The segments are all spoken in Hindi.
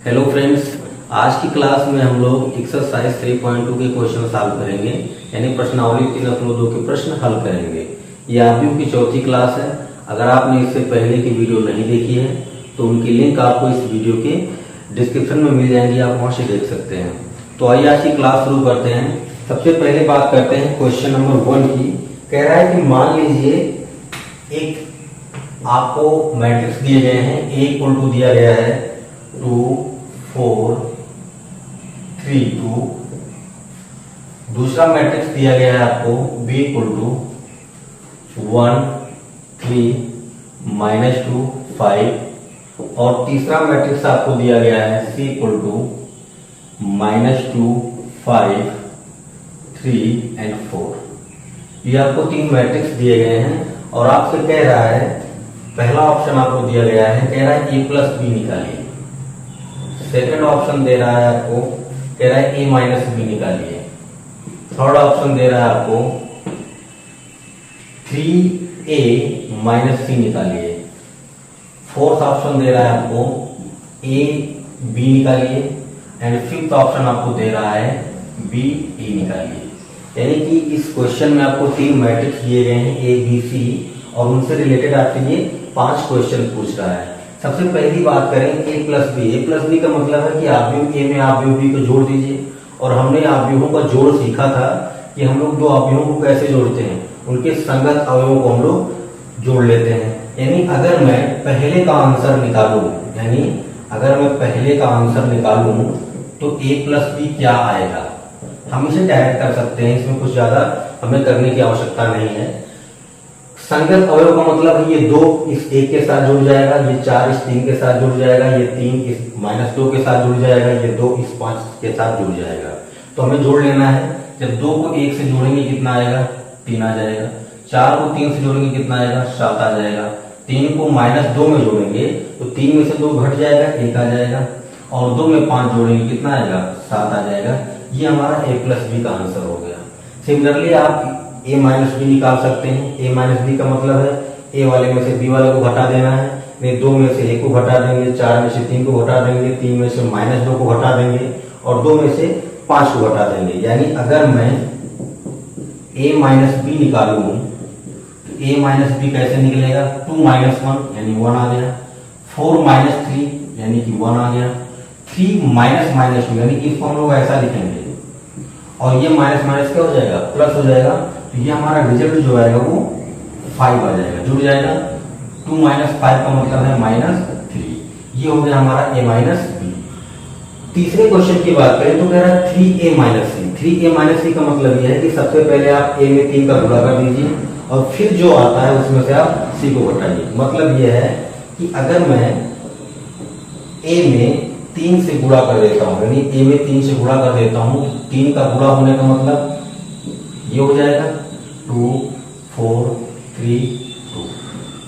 हेलो फ्रेंड्स, आज की क्लास में हम लोग एक्सरसाइज 3.2 के क्वेश्चन सॉल्व करेंगे, यानी प्रश्नावली 3.2 के प्रश्न हल करेंगे। ये आरबीयू की चौथी क्लास है। अगर आपने इससे पहले की वीडियो नहीं देखी है तो उनकी लिंक आपको इस वीडियो के डिस्क्रिप्शन में मिल जाएंगी, आप वहां से देख सकते हैं। तो आइए आज की क्लास शुरू करते हैं। सबसे पहले बात करते हैं क्वेश्चन नंबर 1 की। कह रहा है कि मान लीजिए एक आपको मैट्रिक्स दिए गए हैं, ए इक्वल टू दिया गया है 2 4 3 2। दूसरा मैट्रिक्स दिया गया है आपको बी इक्वल टू 1 3 -2 5। और तीसरा मैट्रिक्स आपको दिया गया है सी इक्वल टू -2 5 3 एंड 4। ये आपको तीन मैट्रिक्स दिए गए हैं और आपसे कह रहा है, पहला ऑप्शन आपको दिया गया है, कह रहा है ए प्लस बी निकालिए। सेकंड ऑप्शन दे रहा है आपको, कह रहा है ए माइनस बी निकालिए। थर्ड ऑप्शन दे रहा है आपको 3a माइनस सी निकालिए। फोर्थ ऑप्शन दे रहा है आपको ए बी निकालिए एंड फिफ्थ ऑप्शन आपको दे रहा है बी ए निकालिए। यानी कि इस क्वेश्चन में आपको तीन मैट्रिक्स दिए गए हैं ए बी सी और उनसे रिलेटेड आपके लिए 5 क्वेश्चन पूछ रहा है। सबसे पहली बात करें ए प्लस बी। ए प्लस बी का मतलब है कि आव्यूह ए में आव्यूह बी को जोड़ दीजिए। और हमने आव्यूहों का जोड़ सीखा था कि हम लोग दो आव्यूहों को कैसे जोड़ते हैं, उनके संगत अवयवों को हम लोग जोड़ लेते हैं। यानी अगर मैं पहले का आंसर निकालूं, यानी अगर मैं पहले का आंसर निकालूं तो ए प्लस बी क्या आएगा, हम इसे डायरेक्ट कर सकते हैं, इसमें कुछ ज्यादा हमें करने की आवश्यकता नहीं है। संगत अवयव का मतलब है ये 2 इस 1 के साथ जुड़ जाएगा, ये 4 इस 3 के साथ जुड़ जाएगा, ये 3 इस -2 के साथ जुड़ जाएगा, ये 2 इस 5 के साथ जुड़ जाएगा। तो हमें जोड़ लेना है। जब 2 को 1 से जोड़ेंगे कितना आएगा, 3 आ जाएगा। 4 को 3 से जोड़ेंगे कितना आएगा, 7 आ जाएगा। 3 को -2 में जोड़ेंगे तो 3 में से 2 घट जाएगा, 1 आ जाएगा। और 2 में 5 जोड़ेंगे कितना आएगा, 7 आ जाएगा। ये हमारा ए प्लस बी का आंसर हो गया। सिमिलरली आप ए माइनस बी निकाल सकते हैं। ए माइनस बी का मतलब है ए वाले में से बी वाले को घटा देना है। नहीं, 2 में से ए को घटा देंगे, 4 में से 3 को घटा देंगे, 3 में से -2 को घटा देंगे और 2 में से 5 को घटा देंगे। यानी अगर मैं ए माइनस बी निकालूं तो ए माइनस बी कैसे निकलेगा, 2 - 1 यानी 1 आ गया। 4 - 3 यानी कि 1 आ गया। 3 - -2 यानी कि इसको हम लोग ऐसा लिखेंगे और ये माइनस माइनस क्या हो जाएगा, प्लस हो जाएगा। तो ये हमारा रिजल्ट जो आएगा वो 5 आ जाएगा, जुड़ जाएगा। 2 - 5 का मतलब है -3। ये हो गया हमारा ए माइनस बी। तीसरे क्वेश्चन की बात करें तो कह रहा है 3a माइनस सी। 3a माइनस सी का मतलब यह है कि सबसे पहले आप a में 3 का गुणा कर दीजिए और फिर जो आता है उसमें से आप c को घटाइए। मतलब यह है कि अगर मैं a में 3 से गुणा कर देता हूं, यानी a में 3 से गुणा कर देता हूं, 3 का गुणा होने का मतलब ये हो जाएगा 2 4 3 2,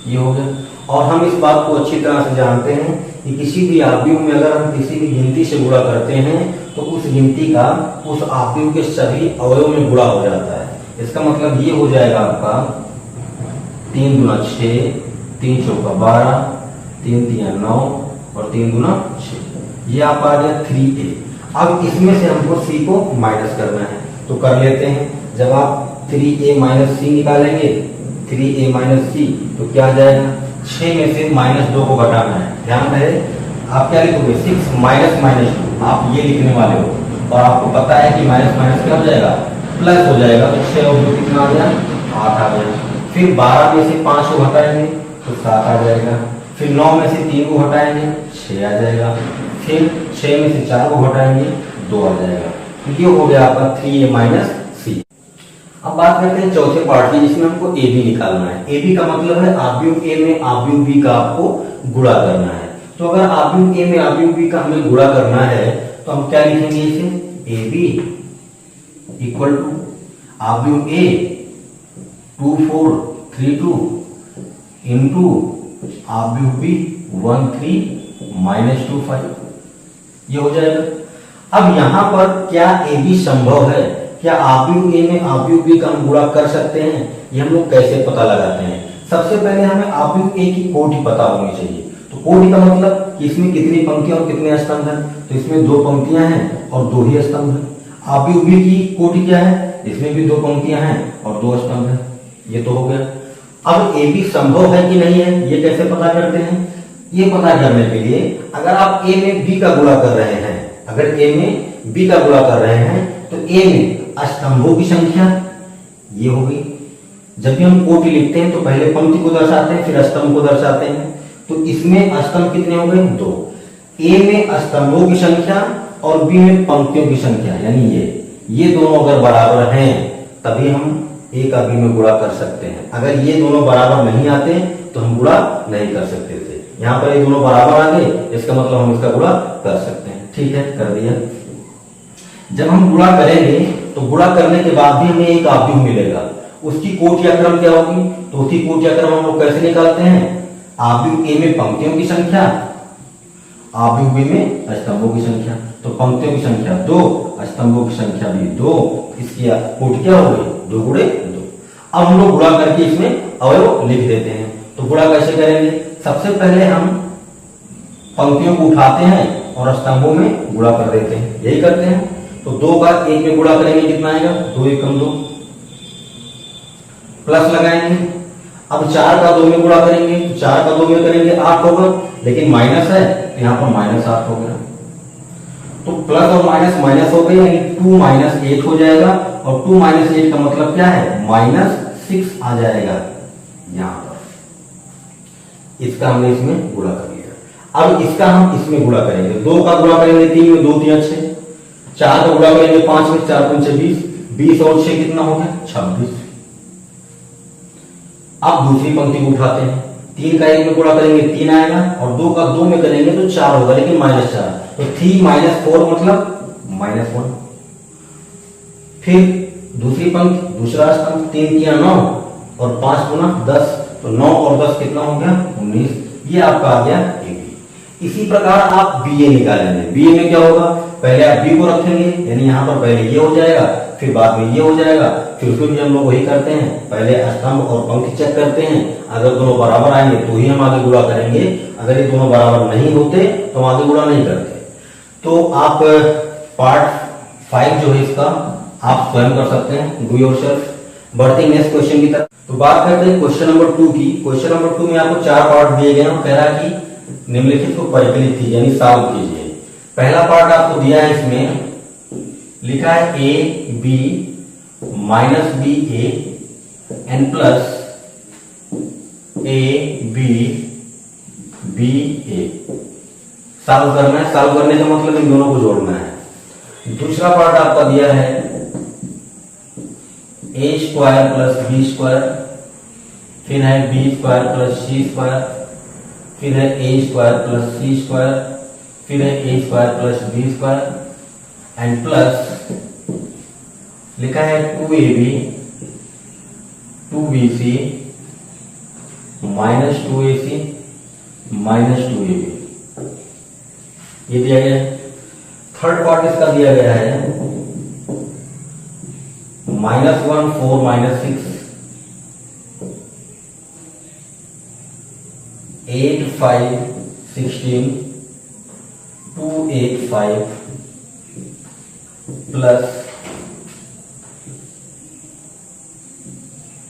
ये हो गया। और हम इस बात को अच्छी तरह से जानते हैं कि किसी भी आव्यूह में अगर हम किसी भी गिनती से गुणा करते हैं तो उस गिनती का उस आव्यूह के सभी अवयव में गुणा हो जाता है। इसका मतलब ये हो जाएगा आपका 3 दूना 6, 3 चौका 12, 3 तिया 9 और 3 दूना 6। ये आप आ गया 3a। अब इसमें से हमको c को माइनस करना है तो कर लेते हैं। जब आप 3a माइनस सी निकालेंगे, 3a माइनस सी, तो क्या आ जाएगा, 6 में से -2 को घटाना है। ध्यान रहे, आप क्या लिखोगे, 6 -2, आप ये लिखने वाले हो। और आपको पता है कि माइनस माइनस क्या हो जाएगा, प्लस हो जाएगा। तो 6 और 2 कितना आ गया, 8 आ गया। फिर 12 में से 5 को घटाएंगे तो 7 आ जाएगा। फिर 9 में से 3 को घटाएंगे 6 आ जाएगा। फिर 6 में से 4 को घटाएंगे 2 आ जाएगा। तो ये हो गया आपका 3a माइनस सी। अब बात करते हैं चौथे पार्ट की, जिसमें हमको ए बी निकालना है। ए बी का मतलब है आव्यूह ए में आव्यूह बी का आपको गुणा करना है। तो अगर आव्यूह ए में आव्यूह बी का हमें गुणा करना है तो हम क्या लिखेंगे, इसे ए बी इक्वल टू आव्यूह ए 2 4 3 2 इंटू आव्यूह बी 1 3 -2 5। ये हो जाएगा। अब यहां पर क्या ए बी संभव है, क्या आव्यूह ए में आव्यूह बी का हम गुणा कर सकते हैं, ये हम लोग कैसे पता लगाते हैं। सबसे पहले हमें आव्यूह ए की कोटि पता होनी चाहिए। तो तो कोटि का मतलब कि इसमें कितनी पंक्तियां और कितने स्तंभ हैं, तो इसमें 2 पंक्तियां हैं और 2 ही स्तंभ हैं। आप भी की कोटि क्या है, इसमें भी 2 पंक्तियां हैं और 2 स्तंभ हैं। ये तो हो गया। अब ए बी संभव है कि नहीं है, ये कैसे पता करते हैं? ये पता करने के लिए अगर आप ए में बी का गुणा कर रहे हैं, अगर ए में बी का गुणा कर रहे हैं तो ए में स्तंभों की संख्या ये होगी। जब भी हम कोटि लिखते हैं तो पहले पंक्ति को दर्शाते हैं फिर स्तंभ को दर्शाते हैं। तो इसमें स्तंभ कितने हो गए? 2। ए में स्तंभों की संख्या और बी में पंक्तियों की संख्या, यानी ये दोनों अगर बराबर हैं तभी हम ए का बी में गुणा कर सकते हैं। अगर ये दोनों बराबर नहीं आते तो हम गुणा नहीं कर सकते थे। यहाँ पर ये दोनों बराबर आ गए, इसका मतलब हम इसका गुणा कर सकते हैं। ठीक है, कर दिया। जब हम गुणा करेंगे तो गुणा करने के बाद भी हमें एक आव्यूह मिलेगा। उसकी कोटि क्रम क्या होगी? तो उसकी कोटि क्रम हम लोग कैसे निकालते हैं? आव्यूह ए में पंक्तियों की संख्या, आव्यूह बी में स्तंभों की संख्या। तो पंक्तियों की संख्या 2, स्तंभों की संख्या भी 2, इसकी कोटि क्या हो गई? 2 गुणे 2। अब हम लोग गुणा करके इसमें अवयव लिख देते हैं। तो गुणा कैसे करेंगे? सबसे पहले हम पंक्तियों को उठाते हैं और स्तंभों में गुणा कर देते हैं, यही करते हैं। तो 2 का 1 में गुणा करेंगे, कितना आएगा? 2 एकम 2, प्लस लगाएंगे। अब 4 का 2 में गुणा करेंगे, 4 का 2 में करेंगे 8 होगा, लेकिन माइनस है तो यहाँ पर -8 हो गया। तो प्लस और माइनस माइनस हो गए, यानी 2 - 8 हो जाएगा। और 2 - 8 का मतलब क्या है? -6 आ जाएगा यहाँ पर। इसका हमने इसमें गुणा कर लिया। अब इसका हम इसमें गुणा करेंगे। 2 का गुणा करेंगे 3 में, 2 3 6। 4 का गुणा करेंगे 5 में, 4 5 20। 20 और 6 कितना हो गया? 26। अब दूसरी पंक्ति को उठाते हैं। 3 का 1 में गुणा करेंगे 3 आएगा, और 2 का 2 में करेंगे तो 4 होगा, लेकिन -4। तो 3 - 4 मतलब -1। फिर दूसरी पंक्ति, दूसरा स्तंभ, 3 3 9 और 5 गुना 10, तो 9 और 10 कितना हो गया? 19। ये आपका आ गया ए बी। इसी प्रकार आप बी ए निकालेंगे। बी ए में क्या होगा? पहले आप बी को रखेंगे, यानी यहाँ पर पहले ये हो जाएगा, फिर बाद में ये हो जाएगा। फिर उसमें भी हम लोग वही करते हैं, पहले स्तंभ और पंक्ति चेक करते हैं। अगर दोनों बराबर आएंगे तो ही हम आगे गुणा करेंगे, अगर ये दोनों बराबर नहीं होते तो हम आगे गुणा नहीं करते। तो आप पार्ट 5 जो है इसका आप स्वयं कर सकते हैं, डू योरसेल्फ। बढ़ते हैं नेक्स्ट क्वेश्चन की तरफ। तो बात करते हैं क्वेश्चन नंबर 2 की। क्वेश्चन नंबर 2 में आपको 4 पार्ट दिए गए हैं। कह रहा है कि निम्नलिखित को परिकलित कीजिए, यानी सॉल्व कीजिए। पहला पार्ट आपको दिया है, इसमें लिखा है A B minus B A N plus A B B A. Solve करना है। सॉल्व करने का मतलब इन दोनों को जोड़ना है। दूसरा पार्ट आपका दिया है a square plus b square, फिर है b square plus c square, फिर है a square plus c square, फिर है a square plus b square and plus लिखा है 2ab 2bc minus 2ac minus 2ab। ये दिया गया है। थर्ड पार्ट इसका दिया गया है -1 4 -6 8 5 16 2 8 5 प्लस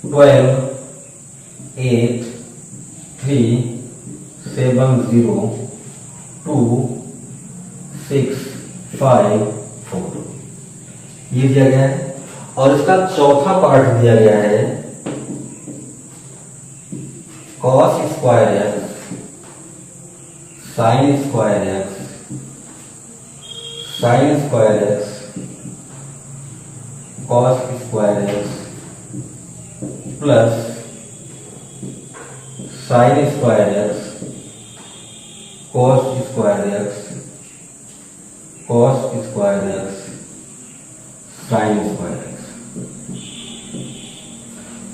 12 8 3 7 0 2 6 5 4। ये दिया गया है। और इसका चौथा पार्ट दिया गया है cos square x sine square x sine square x cos square x plus sine square x cos square x cos square x sine square x.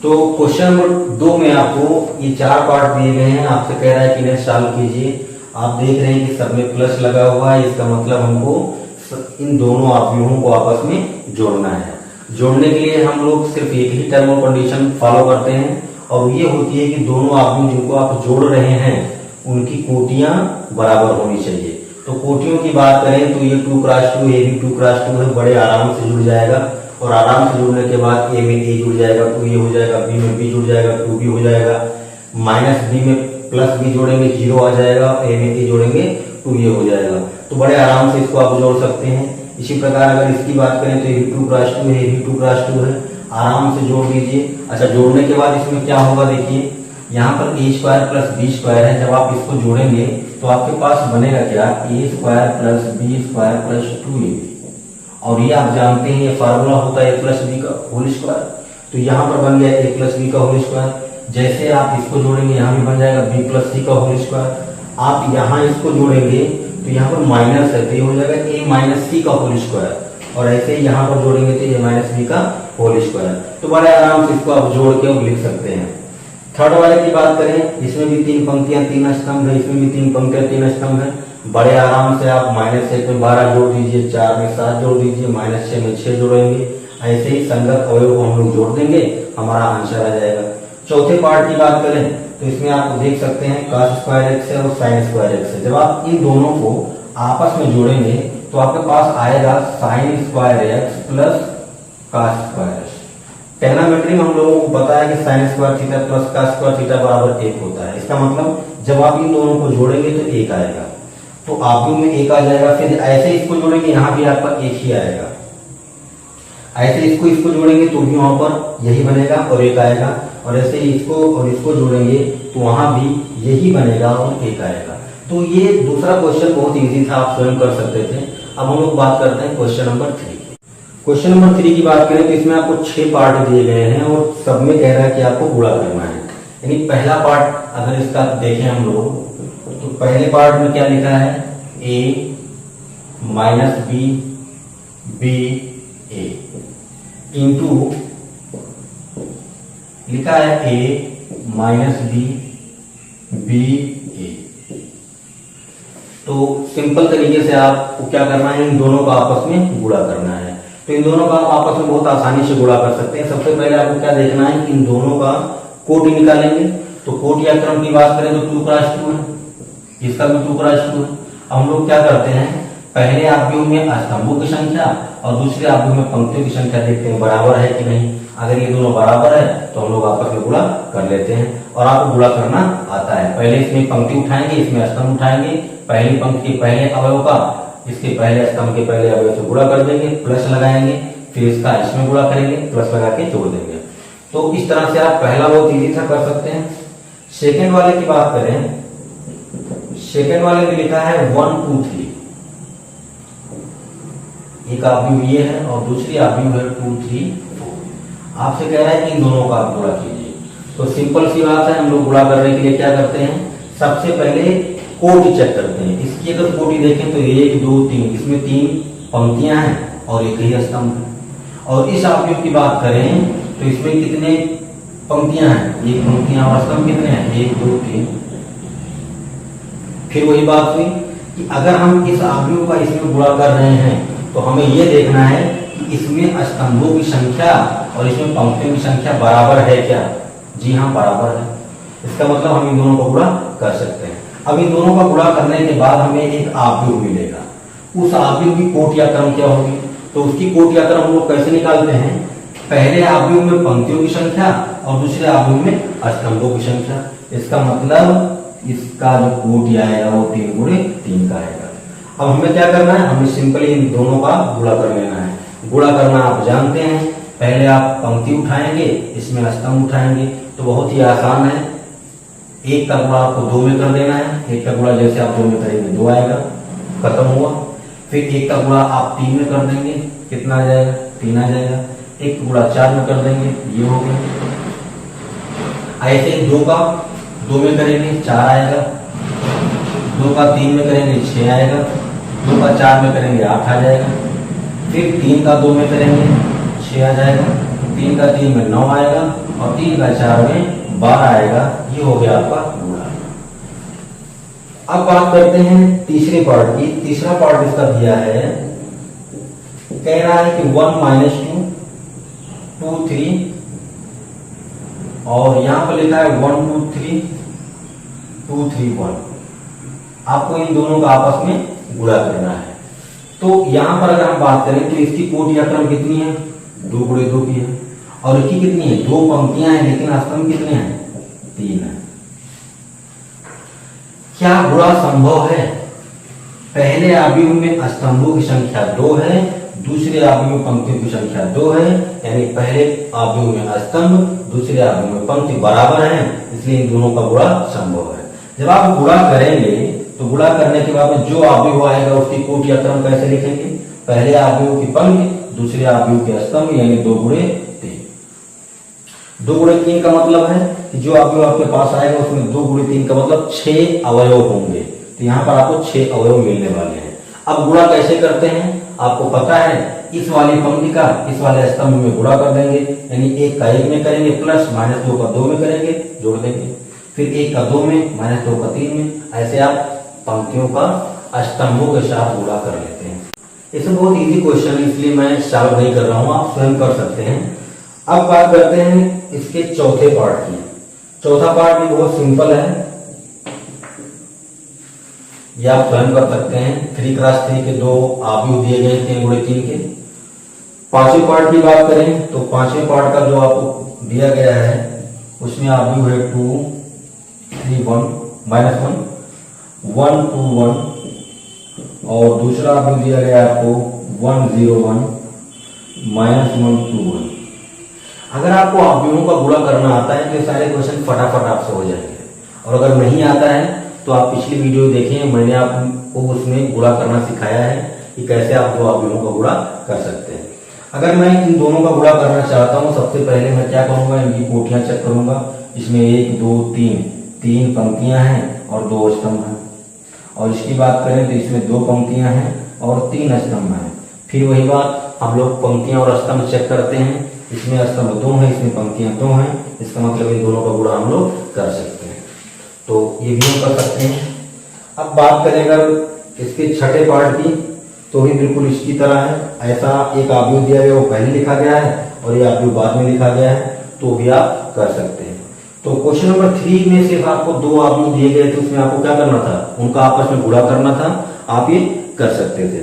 तो क्वेश्चन नंबर 2 में आपको ये 4 पार्ट दिए गए हैं। आपसे कह रहा है कि इन्हें सॉल्व कीजिए। आप देख रहे हैं कि सब में प्लस लगा हुआ है, इसका मतलब हमको इन दोनों आव्यूहों को आपस में जोड़ना है। जोड़ने के लिए हम लोग सिर्फ एक ही टर्म और कंडीशन फॉलो करते हैं, और ये होती है कि दोनों आव्यूह जिनको आप जोड़ रहे हैं उनकी कोटियां बराबर होनी चाहिए। तो कोटियों की बात करें तो ये 2 क्रॉस 2, ये भी 2 क्रॉस 2 है, बड़े आराम से जुड़ जाएगा। और आराम से जुड़ने के बाद ए में ए जुड़ जाएगा, 2 ये हो जाएगा, बी में बी जुड़ जाएगा, 2 बी हो जाएगा, माइनस बी में प्लस बी जोड़ेंगे 0 आ जाएगा, ए में ए जोड़ेंगे 2 ये हो जाएगा। तो बड़े आराम से इसको आप जोड़ सकते हैं। इसी प्रकार अगर इसकी बात करें तो ये भी 2 क्रॉस 2 है, ये भी 2 क्रॉस 2 है, आराम से जोड़ दीजिए। अच्छा, जोड़ने के बाद इसमें क्या होगा देखिए, यहाँ पर ए स्क्वायर प्लस बी स्क्वायर है, जब आप इसको जोड़ेंगे तो आपके पास बनेगा क्या, a square plus b square plus 2ab। और ये आप जानते हैं ये फार्मूला होता है ए प्लस बी का होल स्क्वायर। तो यहाँ पर बन गया ए प्लस बी का होल स्क्वायर। जैसे आप इसको जोड़ेंगे यहाँ भी बन जाएगा बी प्लस सी का होल स्क्वायर। आप यहाँ इसको जोड़ेंगे तो यहाँ पर माइनस है तो ये हो जाएगा ए माइनस सी का होल स्क्वायर। और ऐसे ही यहाँ पर जोड़ेंगे तो ए माइनस बी का होल स्क्वायर। तो बड़े आराम से इसको आप जोड़ के लिख सकते हैं। थर्ड वाले की बात करें, इसमें भी 3 पंक्तियां 3 स्तंभ है, इसमें भी 3 पंक्तियां 3 स्तंभ है। बड़े आराम से आप -1 में 12 जोड़ दीजिए, 4 में 7 जोड़ दीजिए, -6 में 6 जोड़ेंगे। ऐसे ही संगत अवयव को हम लोग जोड़ देंगे, हमारा आंसर आ जाएगा। चौथे पार्ट की बात करें तो इसमें आप देख सकते हैं cos स्क्वायर एक्स है और sin स्क्वायर एक्स है। जब आप इन दोनों को आपस में जोड़ेंगे तो आपके पास आएगा sin square x plus cos square x. Trigonometry में हम लोगों को पता है कि sin square theta plus cos square theta बराबर 1 होता है। इसका मतलब जब आप इन दोनों को जोड़ेंगे तो 1 आएगा, तो आव्यूह में 1 आ जाएगा। फिर ऐसे इसको जोड़ेंगे, यहाँ भी आपका 1 ही आएगा। ऐसे इसको जोड़ेंगे तो भी वहां पर यही बनेगा और 1 आएगा। और ऐसे इसको और इसको जोड़ेंगे तो वहां भी यही बनेगा और 1 आएगा। तो ये दूसरा क्वेश्चन बहुत इजी था, आप स्वयं कर सकते थे। अब हम लोग बात करते हैं क्वेश्चन नंबर 3। क्वेश्चन नंबर 3 की बात करें तो इसमें आपको 6 पार्ट दिए गए हैं और सब में कह रहा है कि आपको गुणा करना है। यानी पहला पार्ट अगर इसका देखें हम लोग तो पहले पार्ट में क्या लिखा है, a minus B B A into लिखा है a माइनस बी ए। तो सिंपल तरीके से आपको क्या करना है, इन दोनों का आपस में गुणा करना है। तो इन दोनों का आप आपस में बहुत आसानी से गुणा कर सकते हैं। सबसे पहले आपको क्या देखना है, इन दोनों का कोटि निकालेंगे। तो कोटि या क्रम की बात करें तो 2 क्रॉस 2 है, इसका भी 2 क्रॉस 2 है। अब हम लोग क्या करते हैं, पहले आव्यूह में स्तंभों की संख्या और दूसरे आव्यूह में पंक्तियों की संख्या देखते हैं बराबर है कि नहीं। अगर ये दोनों बराबर है तो हम लोग आपस में गुणा कर लेते हैं। और आपको गुणा करना आता है, पहले इसमें पंक्ति उठाएंगे, इसमें स्तंभ उठाएंगे, पहली पंक्ति के पहले अवयव का इसके पहले स्तंभ के पहले अवयव से गुणा कर देंगे, प्लस लगाएंगे, फिर इसका इसमें गुणा करेंगे, प्लस लगा के जोड़ देंगे। तो इस तरह से आप पहला बहुत इजी था, कर सकते हैं। सेकेंड वाले की बात करें, सेकेंड वाले में लिखा है 1 2 3। एक आव्यूह ये है और दूसरी आव्यूह है 2 3 4। आपसे कह रहा है कि इन दोनों का आप गुणा कीजिए। तो सिंपल सी बात है, हम लोग गुणा करने के लिए क्या करते हैं, सबसे पहले कोटि चेक करते हैं। इसकी अगर कोटि देखें तो 1 2 3, इसमें 3 पंक्तियां हैं और एक ही स्तंभ है। और इस आव्यूह की बात करें तो इसमें कितने पंक्तियां हैं, 1 पंक्तियां और स्तंभ कितने हैं, 1 2 3। फिर वही बात हुई कि अगर हम इस आव्यूह का इसमें गुणा कर रहे हैं तो हमें यह देखना है कि इसमें स्तंभों की संख्या और इसमें पंक्तियों की संख्या बराबर है क्या। जी हाँ, बराबर है। इसका मतलब हम इन दोनों को गुणा कर सकते हैं। अब इन दोनों का गुणा करने के बाद हमें एक आव्यूह मिलेगा। उस आव्यूह की कोटि या क्रम क्या होगी, तो उसकी कोटि या क्रम हम लोग कैसे निकालते हैं, पहले आव्यूह में पंक्तियों की संख्या और दूसरे आव्यूह में स्तंभों की संख्या। इसका मतलब इसका जो कोटि आएगा वो 3 गुणे 3 का आएगा। अब हमें क्या करना है, हमें सिंपली इन दोनों का गुणा कर लेना है। गुणा करना आप जानते हैं, पहले आप पंक्ति उठाएंगे, इसमें स्तंभ उठाएंगे, तो बहुत ही आसान है। 1 का गुणा आपको 2 में कर देना है, 1 का गुणा जैसे आप 2 में करेंगे 2 आएगा, खत्म हुआ। फिर 1 का गुणा आप 3 में कर देंगे, कितना आ जाएगा, 3 आ जाएगा। 1 का गुणा 4 में कर देंगे, ये हो गया। ऐसे 2 का 2 में करेंगे 4 आएगा, 2 का 3 में करेंगे 6 आएगा, 2 का 4 में करेंगे 8 आ जाएगा। फिर 3 का 2 में करेंगे 6 आ जाएगा, 3 का 3 में 9 आएगा और 3 का 4 में 12 आएगा। ये हो गया आपका गुणा। अब बात करते हैं तीसरे पार्ट की। तीसरा पार्ट इसका दिया है, कह रहा है कि 1 माइनस 2 2 3 और यहां पर लिखा है 1 2 3 2 3 1। आपको इन दोनों का आपस में गुणा करना है। तो यहां पर अगर हम बात करें तो इसकी कोटि क्रम कितनी है, 2 गुणे 2 की है, और इसकी कितनी है, 2 पंक्तियां हैं, लेकिन स्तंभ कितने हैं, 3 है। क्या गुणा संभव है? पहले आव्यूह में स्तंभों की संख्या 2 है, दूसरे आव्यूह में पंक्तियों की संख्या 2 है, यानी पहले आव्यूह में स्तंभ, दूसरे आव्यूह में पंक्ति बराबर है, इसलिए इन दोनों का गुणा संभव है। जब आप गुणा करेंगे तो गुणा करने के बाद में जो आव्यूह आएगा उसकी कोटि क्रम कैसे लिखेंगे, पहले आव्यूह की पंक्ति, दूसरे आव्यूह के स्तंभ, यानी 2 गुणे 3। 2 गुणे 3 का मतलब है कि जो आव्यूह आपके पास आएगा उसमें 2 गुणे 3 का मतलब 6 अवयव होंगे, तो यहाँ पर आपको 6 अवयव मिलने वाले हैं। अब गुणा कैसे करते हैं आपको पता है, इस वाली पंक्ति का इस वाले स्तंभ में गुणा कर देंगे, यानी 1 का 1 में करेंगे, प्लस -2 का 2 में करेंगे, जोड़ देंगे, फिर 1 का 2 में, -2 का 3 में, ऐसे आप पंक्तियों का स्तंभों के साथ गुणा कर लेते हैं। इसमें बहुत इजी क्वेश्चन है, इसलिए मैं सॉल्व नहीं कर रहा हूं, आप स्वयं कर सकते हैं। अब बात करते हैं इसके चौथे पार्ट की। चौथा पार्ट भी बहुत सिंपल है, ये आप स्वयं कर सकते हैं। 3x3 के 2 आव्यूह दिए गए 3 गुणे 3 के। पांचवें पार्ट की बात करें तो पांचवें पार्ट का जो आपको दिया गया है उसमें आव्यूह है 2 3 1 -1 1 2 1, और दूसरा आव्यूह दिया गया है आपको 1 0 1 -1 2 1। अगर आपको आव्यूहों का गुणा करना आता है तो ये सारे क्वेश्चन फटाफट आपसे हो जाएंगे, और अगर नहीं आता है तो आप पिछली वीडियो देखें, मैंने आपको उसमें गुणा करना सिखाया है कि कैसे आप 2 आव्यूहों का गुणा कर सकते हैं। अगर मैं इन दोनों का गुणा करना चाहता हूं, सबसे पहले मैं क्या करूंगा, इनकी कोटियां चेक करूंगा। इसमें 1 2 3 पंक्तियां हैं और 2 स्तंभ हैं, और इसकी बात करें तो इसमें 2 पंक्तियां हैं और 3 स्तंभ हैं। फिर वही बात हम लोग पंक्तियां और स्तंभ चेक करते हैं, इसमें स्तंभ 2 है, इसमें पंक्तियां 2 हैं, इसका मतलब इन दोनों का गुणा हम लोग कर सकते हैं, तो ये भी हम कर सकते हैं। अब बात करें अगर इसके छठे पार्ट की, तो भी बिल्कुल इसकी तरह है। ऐसा एक आव्यूह दिया गया वो पहले लिखा गया है और ये आव्यूह बाद में लिखा गया है, तो भी आप कर सकते हैं। तो क्वेश्चन नंबर 3 में सिर्फ आपको 2 आव्यूह दिए गए थे, उसमें आपको क्या करना था, उनका आपस में गुणा करना था, आप ये कर सकते थे।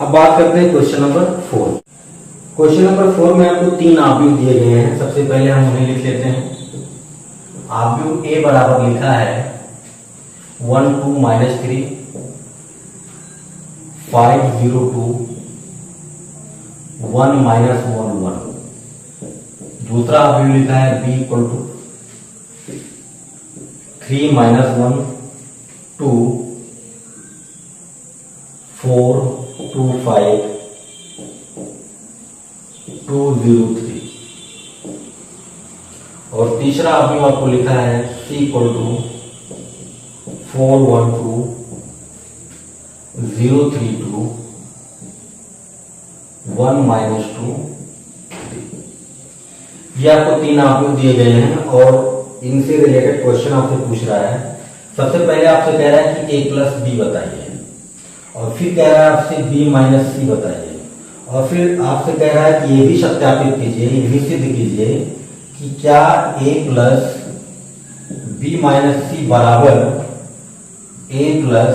अब बात करते हैं क्वेश्चन नंबर 4। क्वेश्चन नंबर 4 में आपको 3 आव्यूह दिए गए हैं। सबसे पहले हम उन्हें लिख लेते हैं। आव्यूह ए बराबर लिखा है 1 2 -3 5 0 2 1 -1 1। दूसरा आव्यूह लिखा है बी इक्वल टू 3 -1 2 4 2 5 2 0 3। और तीसरा आव्यूह आपको लिखा है सी इक्वल टू 4 1 2 0 3 2 1 -2 3। ये आपको 3 आव्यूह दिए गए हैं और इनसे रिलेटेड क्वेश्चन आपसे पूछ रहा है। सबसे पहले आपसे कह रहा है कि a प्लस बी बताइए, और फिर कह रहा है आपसे b माइनस सी बताइए, और फिर आपसे कह रहा है कि ये भी सत्यापित कीजिए, ये भी सिद्ध कीजिए कि क्या a प्लस बी माइनस सी बराबर a प्लस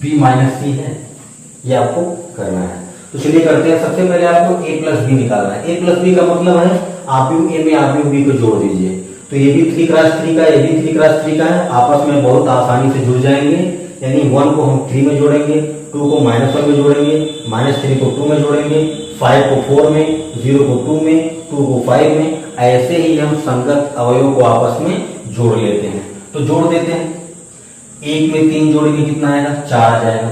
बी माइनस सी है। ये आपको करना है, तो चलिए करते हैं। सबसे पहले आपको a प्लस बी निकालना है। a प्लस बी का मतलब है आव्यूह ए में आव्यूह बी को जोड़ दीजिए, तो ये भी 3x3 का, ये भी 3x3 का है, आपस में बहुत आसानी से जुड़ जाएंगे। यानी 1 को हम 3 में जोड़ेंगे, 2 को -1 में जोड़ेंगे, -3 को 2 में जोड़ेंगे, 5 को 4 में, 0 को 2 में, 2 को 5 में, ऐसे ही हम संगत अवयवों को आपस में जोड़ लेते हैं। तो जोड़ देते हैं, 1 में 3 जोड़ेंगे कितना आएगा, 4 आ जाएगा।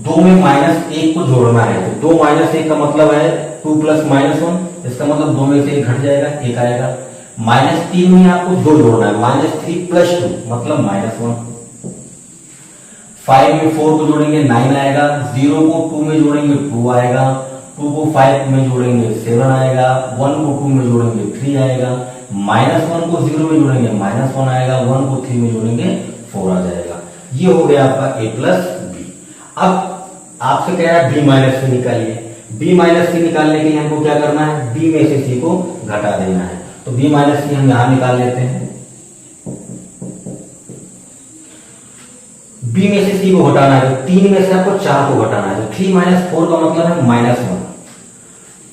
2 में -1 को जोड़ना है, तो 2 -1 का मतलब है 2 + -1, इसका मतलब 2 में से 1 घट जाएगा, 1 आएगा। -3 में आपको 2 जोड़ना है, -3 + 2 मतलब -1। 5 में 4 को जोड़ेंगे 9 आएगा, 0 को 2 में जोड़ेंगे 2 आएगा, 2 को 5 में जोड़ेंगे 7 आएगा, 1 को 2 में जोड़ेंगे 3 आएगा, -1 को 0 में जोड़ेंगे -1 आएगा, 1 को 3 में जोड़ेंगे 4 आ जाएगा। ये हो गया आपका a प्लस बी। अब आपसे कह रहा है b माइनस सी निकालिए। b माइनस सी निकालने के लिए हमको क्या करना है, b में से c को घटा देना है, तो b माइनस सी हम यहां निकाल लेते हैं। बी में से सी को घटाना है, तो 3 में से आपको 4 को घटाना है, तो 3 - 4 का मतलब है -1।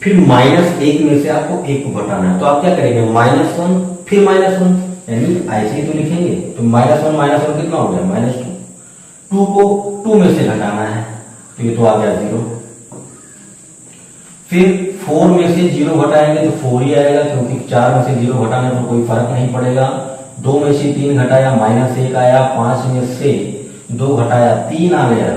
फिर -1 में से आपको 1 को घटाना है, तो आप क्या करेंगे, -1 फिर -1, यानी ऐसे ही तो लिखेंगे। तो -1 कितना हो गया, -2। 2 को 2 में से घटाना है, तो ये तो आ गया 0। फिर 4 में से 0 घटाएंगे तो 4 ही आएगा, क्योंकि 4 में से 0 घटाने पर कोई फर्क नहीं पड़ेगा। 2 में से 3 घटाया -1 आया, 5 में से 2 घटाया 3 आ गया,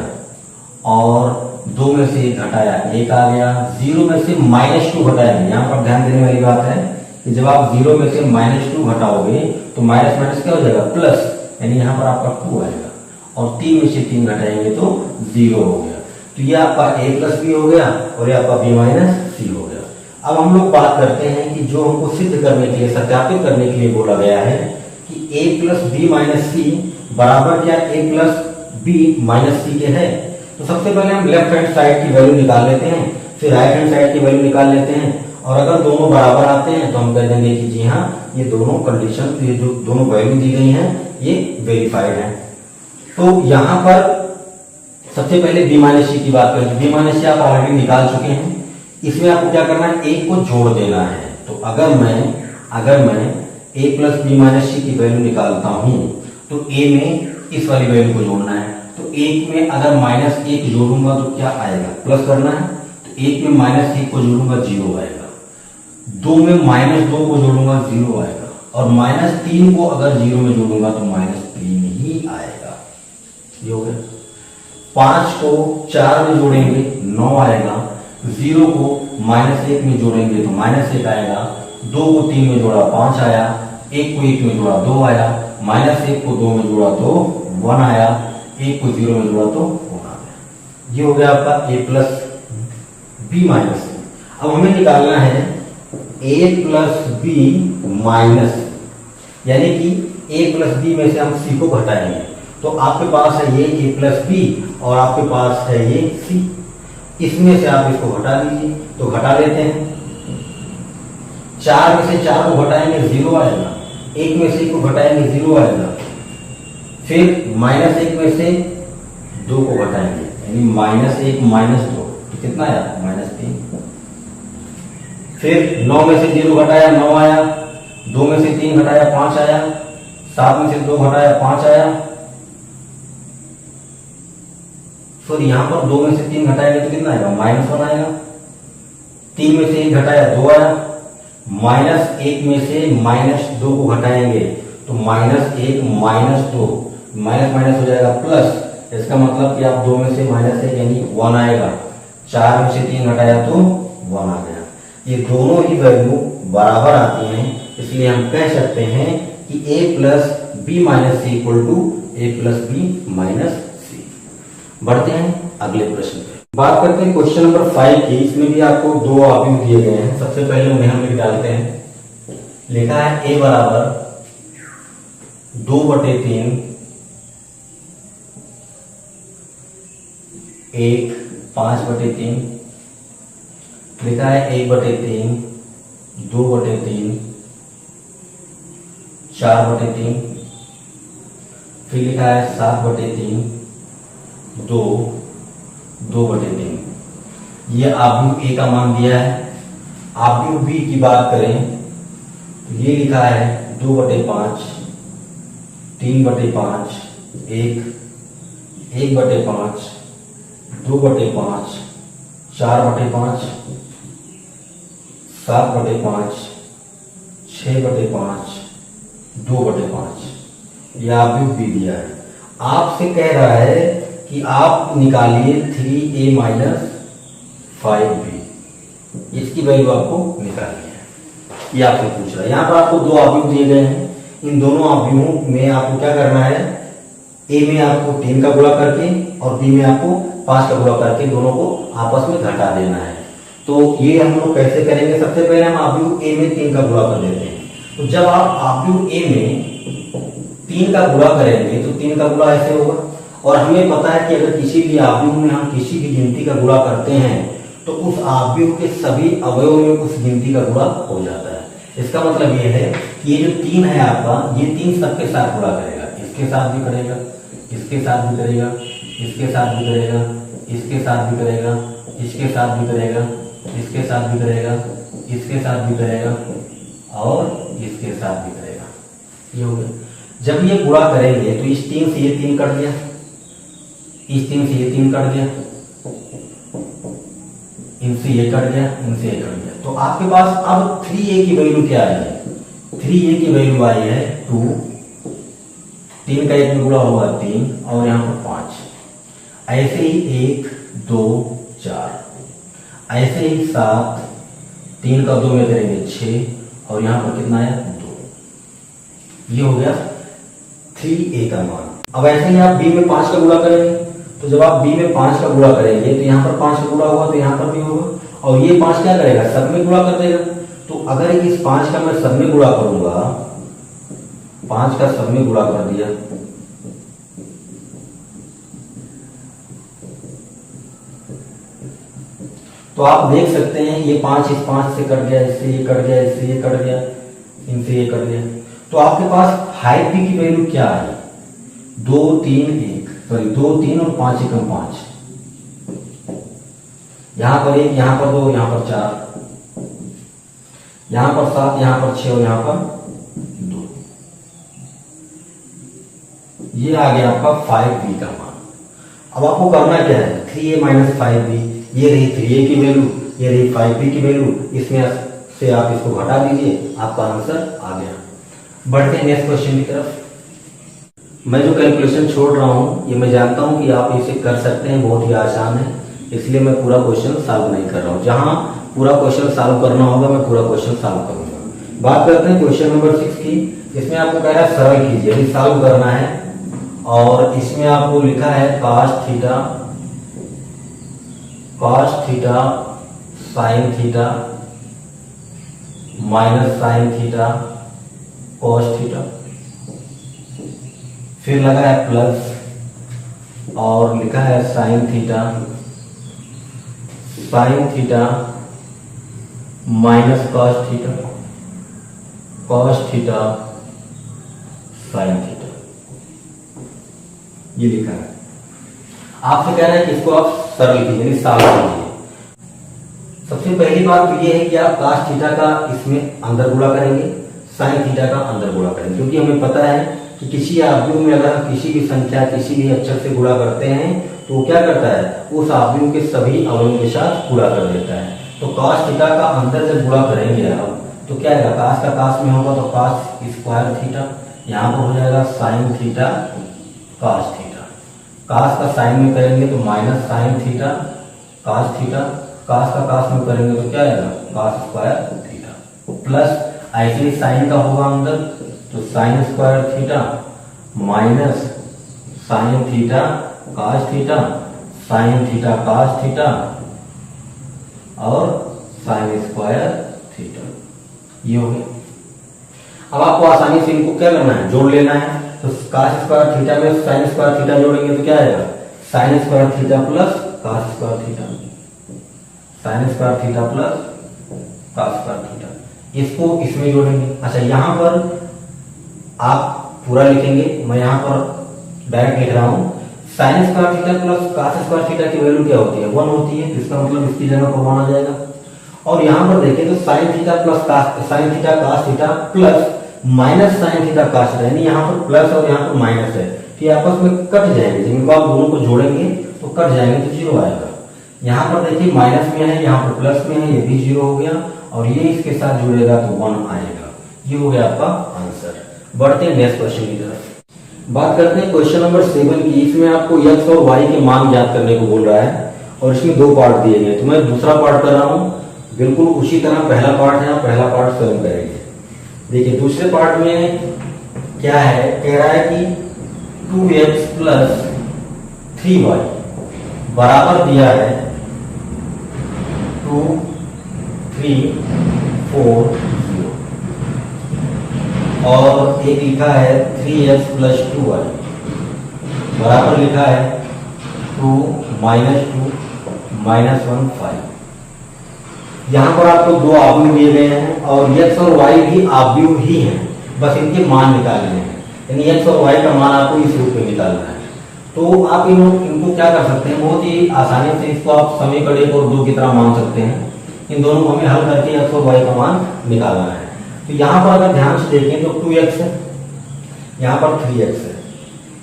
और 2 में से 1 घटाया 1 आ गया। 0 में से -2 घटाएंगे, यहाँ पर ध्यान देने वाली बात है कि जब आप 0 में से -2 घटाओगे तो माइनस माइनस क्या हो जाएगा, प्लस, यानी यहाँ पर आपका 2 आएगा, और 3 में से 3 घटाएंगे तो 0 हो गया। तो ये आपका a + b हो गया, और ये आपका b - c हो गया। अब हम लोग बात करते हैं कि जो हमको सिद्ध करने के लिए, सत्यापित करने के लिए बोला गया है कि a + b - c बराबर क्या a + b - c के है। तो सबसे पहले हम लेफ्ट हैंड साइड की वैल्यू निकाल लेते हैं, फिर राइट हैंड साइड की वैल्यू निकाल लेते हैं, और अगर दोनों बराबर आते हैं तो हम कह देंगे कि जी हाँ, ये दोनों कंडीशन, ये जो दोनों वैल्यू दी गई हैं ये वेरीफाइड है। तो यहाँ पर सबसे पहले b - c की बात करें, b - c आप ऑलरेडी निकाल चुके हैं। इसमें आपको क्या करना है, एक को जोड़ देना है। तो अगर मैं a + b - c की वैल्यू निकालता हूं, तो a में इस वाली वैल्यू को जोड़ना है। तो 1 में अगर -1 जोड़ूंगा तो क्या आएगा, प्लस करना है। तो 1 में -1 को जोड़ूंगा 0 आएगा, 2 में -2 को जोड़ूंगा 0 आएगा, और -3 को अगर 0 में जोड़ूंगा तो -3 ही आएगा। ये हो गया। 5 को 4 में जोड़ेंगे 9 आएगा, 0 को -1 में जोड़ेंगे तो -1 आएगा, 2 को 3 में जोड़ा 5 आया, 1 को 1 में जोड़ा 2 आया, -1 को 2 में जोड़ा तो 1 आया, 1 को 0 में जोड़ा तो 1 आ गया। ये हो गया आपका a + b - c। अब हमें निकालना है a + b - c, यानी कि a + b में से हम c को घटाएंगे। तो आपके पास है ये a + b, और आपके पास है ये c। इसमें से आप इसको घटा लीजिए, तो घटा लेते हैं। 4 में से 4 को घटाएंगे 0 आएगा, 1 में से 1 को घटाएंगे 0 आएगा, फिर -1 में से 2 को घटाएंगे, यानी -1 - 2, तो कितना आया, -3। फिर 9 में से 0 घटाया 9 आया, 2 में से 3 घटाया 5 आया, 7 में से 2 घटाया 5 आया, फिर यहां पर 2 में से 3 घटाएंगे तो कितना आएगा, -1 आएगा। 3 में से 1 घटाया 2 आया, -1 में से -2 को घटाएंगे तो -1 - 2, माइनस माइनस हो जाएगा प्लस। इसका मतलब कि आप 2 में से -1 यानी 1 आएगा, 4 में से 3 घटाया तो 1 आ गया। ये दोनों ही वैल्यू बराबर आती हैं, इसलिए हम कह सकते हैं कि a + b - c = a + b - c। बढ़ते हैं अगले प्रश्न पे। बात करते हैं क्वेश्चन नंबर 5 की। इसमें भी आपको 2 ऑप्शन दिए गए हैं। सबसे पहले उन्हें हम लिख डालते हैं। लिखा है a बराबर 2/3 1 5/3, लिखा है 1/3 2/3 4/3, फिर लिखा है 7/3 2 2/3। ये आव्यूह ए का मान दिया है। आव्यूह बी की बात करें तो ये लिखा है 2/5 3/5 1 1/5 2/5 4/5 7/5 6/5 2/5। यह आव्यूह बी दिया है। आपसे कह रहा है कि आप निकालिए 3a - 5b। इसकी वैल्यू आपको निकालनी है, ये आपसे पूछ रहा है। यहाँ पर आपको 2 आव्यूह दिए गए हैं। इन दोनों आव्यूहों में आपको क्या करना है, a में आपको 3 का गुणा करके और b में आपको 5 का गुणा करके दोनों को आपस में घटा देना है। तो ये हम लोग कैसे करेंगे, सबसे पहले हम आव्यूह a में 3 का गुणा कर देते हैं। तो जब आप आव्यूह a में 3 का गुणा करेंगे तो 3 का गुणा ऐसे होगा, और हमें पता है कि अगर किसी भी आव्यूह में हम किसी भी गिनती का गुणा करते हैं तो उस आव्यूह के सभी अवयव में उस गिनती का गुणा हो जाता है। इसका मतलब ये है कि ये जो 3 है आपका, ये 3 सबके साथ गुणा करेगा, इसके साथ भी करेगा, इसके साथ भी करेगा, इसके साथ भी करेगा, इसके साथ भी करेगा, इसके साथ भी करेगा, इसके साथ भी करेगा, इसके साथ भी करेगा और इसके साथ भी करेगा। ये हो गया। जब ये गुणा करेंगे तो इस 3 से ये 3 कट गया, इस 3 से ये 3 कट गया, इनसे ये कट गया, इनसे ये कट गया। तो आपके पास अब 3a की वैल्यू क्या आई है? 3a की वैल्यू आई है 2, 3 का 1 में गुणा होगा 3 और यहाँ पर 5, ऐसे ही 1 2 4, ऐसे ही 7, 3 का 2 में करेंगे 6 और यहाँ पर कितना है 2। ये हो गया 3a का मान। अब ऐसे ही आप b में 5 का गुणा करेंगे, तो जब आप b में 5 का गुणा करेंगे तो यहाँ पर 5 का गुणा होगा तो यहाँ पर भी होगा, और ये 5 क्या करेगा? सब में गुणा कर देगा। तो अगर इस 5 का मैं सब में गुणा करूंगा, 5 का सब में गुणा कर दिया, तो आप देख सकते हैं ये 5 इस 5 से कट गया, इससे ये कट गया, इससे ये कट गया, इनसे ये कट गया। तो आपके पास हाइट बी की वैल्यू क्या है? 2 3 1, सॉरी 2 3 और 5 एकम 5, यहां पर 1, यहां पर 2, यहां पर 4, यहां पर 7, यहां पर 6 और यहां पर 2। ये आ गया आपका 5b का मान। अब आपको करना क्या है? 3a माइनस 5b, ये रही 3a की वैल्यू, ये रही 5b की वैल्यू, इसमें से आप इसको घटा दीजिए, आपका आंसर आ गया। बढ़ते हैं नेक्स्ट क्वेश्चन की तरफ। मैं जो कैलकुलेशन छोड़ रहा हूं ये मैं जानता हूं कि आप इसे कर सकते हैं, बहुत ही आसान है, इसलिए मैं पूरा क्वेश्चन सॉल्व नहीं कर रहा हूं। जहां पूरा क्वेश्चन सॉल्व करना होगा मैं पूरा क्वेश्चन सॉल्व करूंगा। बात करते हैं क्वेश्चन नंबर 6 की। इसमें आपको कह रहा है सरल कीजिए, यदि सॉल्व करना है, और इसमें आपको लिखा है cos theta sin theta minus sin theta cos theta, फिर लगा है प्लस और लिखा है sin theta minus cos theta sin theta, ये लिखा है। आपसे कह रहा है कि इसको आप सरल कीजिए, सॉल्व कीजिए। सबसे पहली बात तो ये है कि आप cos थीटा का इसमें अंदर गुणा करेंगे, sin थीटा का अंदर गुणा करेंगे, क्योंकि हमें पता है कि किसी आव्यूह में अगर हम किसी भी संख्या किसी भी अक्षर से गुणा करते हैं तो वो क्या करता है? उस आव्यूह के सभी अवयवों के साथ गुणा कर देता है। तो cos थीटा का अंदर जब गुणा करेंगे आप तो क्या आएगा? cos का cos में होगा तो cos स्क्वायर थीटा, यहाँ पर हो जाएगा sin theta cos theta, cos का sin में करेंगे तो minus sin theta cos theta, cos का cos में करेंगे तो क्या आएगा? cos स्क्वायर थीटा, प्लस ऐसे ही sin का होगा अंदर तो sin square theta minus sin theta cos theta, sin theta cos theta और sin स्क्वायर थीटा। ये हो गया। अब आपको आसानी से इनको क्या करना है? जोड़ लेना है। तो cos स्क्वायर थीटा में sin स्क्वायर थीटा जोड़ेंगे तो क्या आएगा? sin square theta plus cos square theta, sin square theta plus cos square theta, इसको इसमें जोड़ेंगे। अच्छा, यहां पर आप पूरा लिखेंगे, मैं यहां पर डायरेक्ट लिख रहा हूं। sin square theta plus cos square theta की वैल्यू क्या होती है? 1 होती है, इसका मतलब इसकी जगह पर 1 आ जाएगा। और यहां पर देखें तो sin theta plus sin theta cos theta plus minus sin theta cos theta, यानी यहाँ पर प्लस और यहाँ पर माइनस है, तो ये आपस में कट जाएंगे। जिनको आप दोनों को जोड़ेंगे तो कट जाएंगे तो 0 आएगा। यहाँ पर देखिए माइनस में है, यहाँ पर प्लस में है, ये भी 0 हो गया, और ये इसके साथ जुड़ेगा तो 1 आएगा। ये हो गया आपका आंसर। बढ़ते हैं नेक्स्ट क्वेश्चन की तरफ। बात करते हैं क्वेश्चन नंबर 7 की। इसमें आपको x और y के मान ज्ञात करने को बोल रहा है, और इसमें 2 पार्ट दिए गए, तो मैं दूसरा पार्ट कर रहा हूँ। बिल्कुल उसी तरह पहला पार्ट है, पहला पार्ट स्वयं करेंगे। देखिए दूसरे पार्ट में क्या है? कह रहा है कि 2x प्लस 3y बराबर दिया है 2 3 4 0, और एक लिखा है 3x प्लस 2y बराबर लिखा है 2 माइनस 1 5। यहां पर आपको 2 आव्यूह दिए गए हैं और x और y भी आव्यूह ही हैं, बस इनके मान निकालने हैं। यानी x और y का मान आपको इस रूप में निकालना है। तो आप इनको क्या कर सकते हैं, बहुत ही आसानी से इसको आप समीकरण 1 और 2 की तरह मान सकते हैं। इन दोनों को हमें हल करके x और y का मान निकालना है। तो यहाँ पर अगर ध्यान से देखें तो 2x है, यहाँ पर 3x है,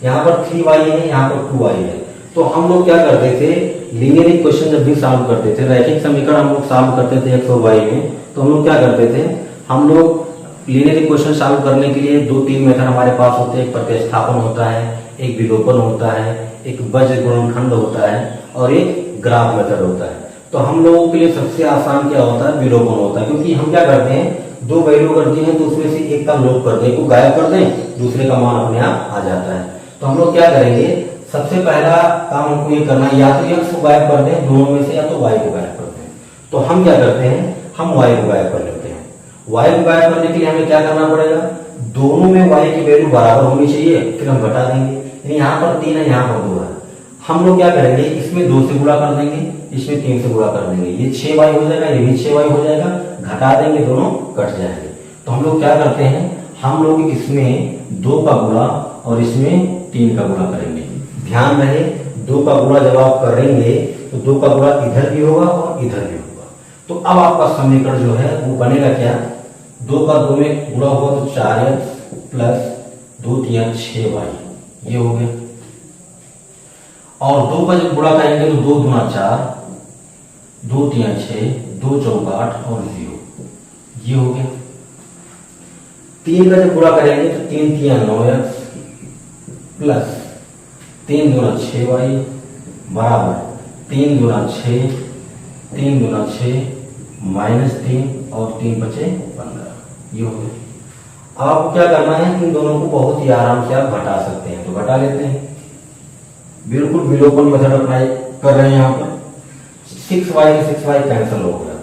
यहाँ पर 3y है, यहाँ पर 2y है। तो हम लोग क्या करते थे, लीनियर इक्वेशन जब भी सॉल्व करते थे, रैखिक समीकरण हम लोग सॉल्व करते थे x और y में, तो हम लोग क्या करते थे, हम लोग लीनियर इक्वेशन सॉल्व करने के लिए 2-3 मेथड हमारे पास होते हैं। एक प्रतिस्थापन होता है, एक विलोपन होता है, एक बीज गुणनखंड होता है और एक ग्राफ मेथड होता है। तो हम लोगों के लिए सबसे आसान क्या होता है, विलोपन होता है, क्योंकि हम क्या करते हैं, दो वैल्यू करते हैं तो उसमें से एक का लोप कर दें, को गायब कर दें, दूसरे का मान अपने आप आ जाता है। तो हम लोग क्या करेंगे, सबसे पहला काम हमको ये करना है, या तो x को गायब कर दें दोनों में से, या तो y को गायब कर दें। तो हम क्या करते हैं, हम y को गायब कर लेते हैं। y को गायब करने के लिए हमें क्या करना पड़ेगा, दोनों में y की वैल्यू बराबर होनी चाहिए, फिर हम घटा देंगे। यानी यहाँ पर 3 है, यहाँ पर 2 है, हम लोग क्या करेंगे, इसमें 2 से गुणा कर देंगे, इसमें 3 से गुणा कर देंगे, ये 6y हो जाएगा, ये भी 6y हो जाएगा, घटा देंगे, दोनों कट जाएंगे। तो हम लोग क्या करते हैं, हम लोग इसमें 2 का गुणा और इसमें 3 का गुणा करेंगे। ध्यान रहे 2 का गुणा जब आप करेंगे तो 2 का गुणा इधर भी होगा और इधर भी होगा। तो अब आपका समीकरण जो है वो बनेगा क्या, 2 का 2 में गुणा हुआ तो 4x प्लस 2 3 6y, ये हो गया। और 2 का जब गुणा करेंगे तो 2 दूना 4, 2 3 6, 2 चौका 8 और 0, ये हो गया। 3 का जब गुणा करेंगे तो 3 3 9x प्लस 3 दूना 6y बराबर 3 दूना 6, 3 दूना 6 माइनस 3 और 3 बचे 15, ये हो गया। अब आपको क्या करना है, इन दोनों को बहुत ही आराम से आप घटा सकते हैं, तो घटा लेते हैं। बिल्कुल विलोपन मेथड अप्लाई कर रहे हैं। यहाँ पर 6y में 6y कैंसिल हो गया,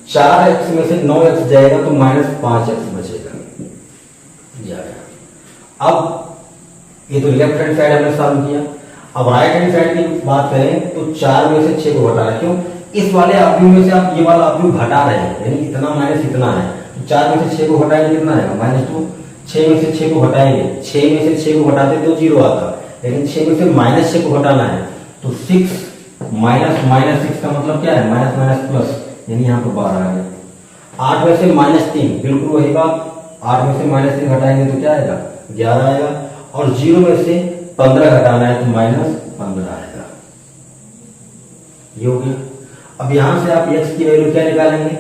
4x में से 9x जाएगा तो माइनस 5x बचेगा। अब ये तो लेफ्ट हैंड साइड हमने सॉल्व किया। अब राइट हैंड साइड की बात करें तो 4 में से 6 को घटा रहे, क्यों, इस वाले अवयव में से आप ये वाला अवयव घटा रहे हैं, यानी इतना माइनस इतना है, तो 4 में से 6 को घटाएंगे कितना आएगा, -2। 6 में से 6 को घटाएंगे, 6 में से 6 को घटाते तो 0 आता, लेकिन 6 में से -6 को घटाना है तो 6 माइनस माइनस 6 का मतलब क्या है, माइनस माइनस प्लस, यानी यहाँ पर 12 आ गया। 8 में से -3, बिल्कुल वही बात, 8 में से -3 घटाएंगे तो क्या आएगा, 11 आएगा। और 0 में से 15 घटाना है तो -15 आएगा, ये हो गया। अब यहां से आप x की वैल्यू क्या निकालेंगे,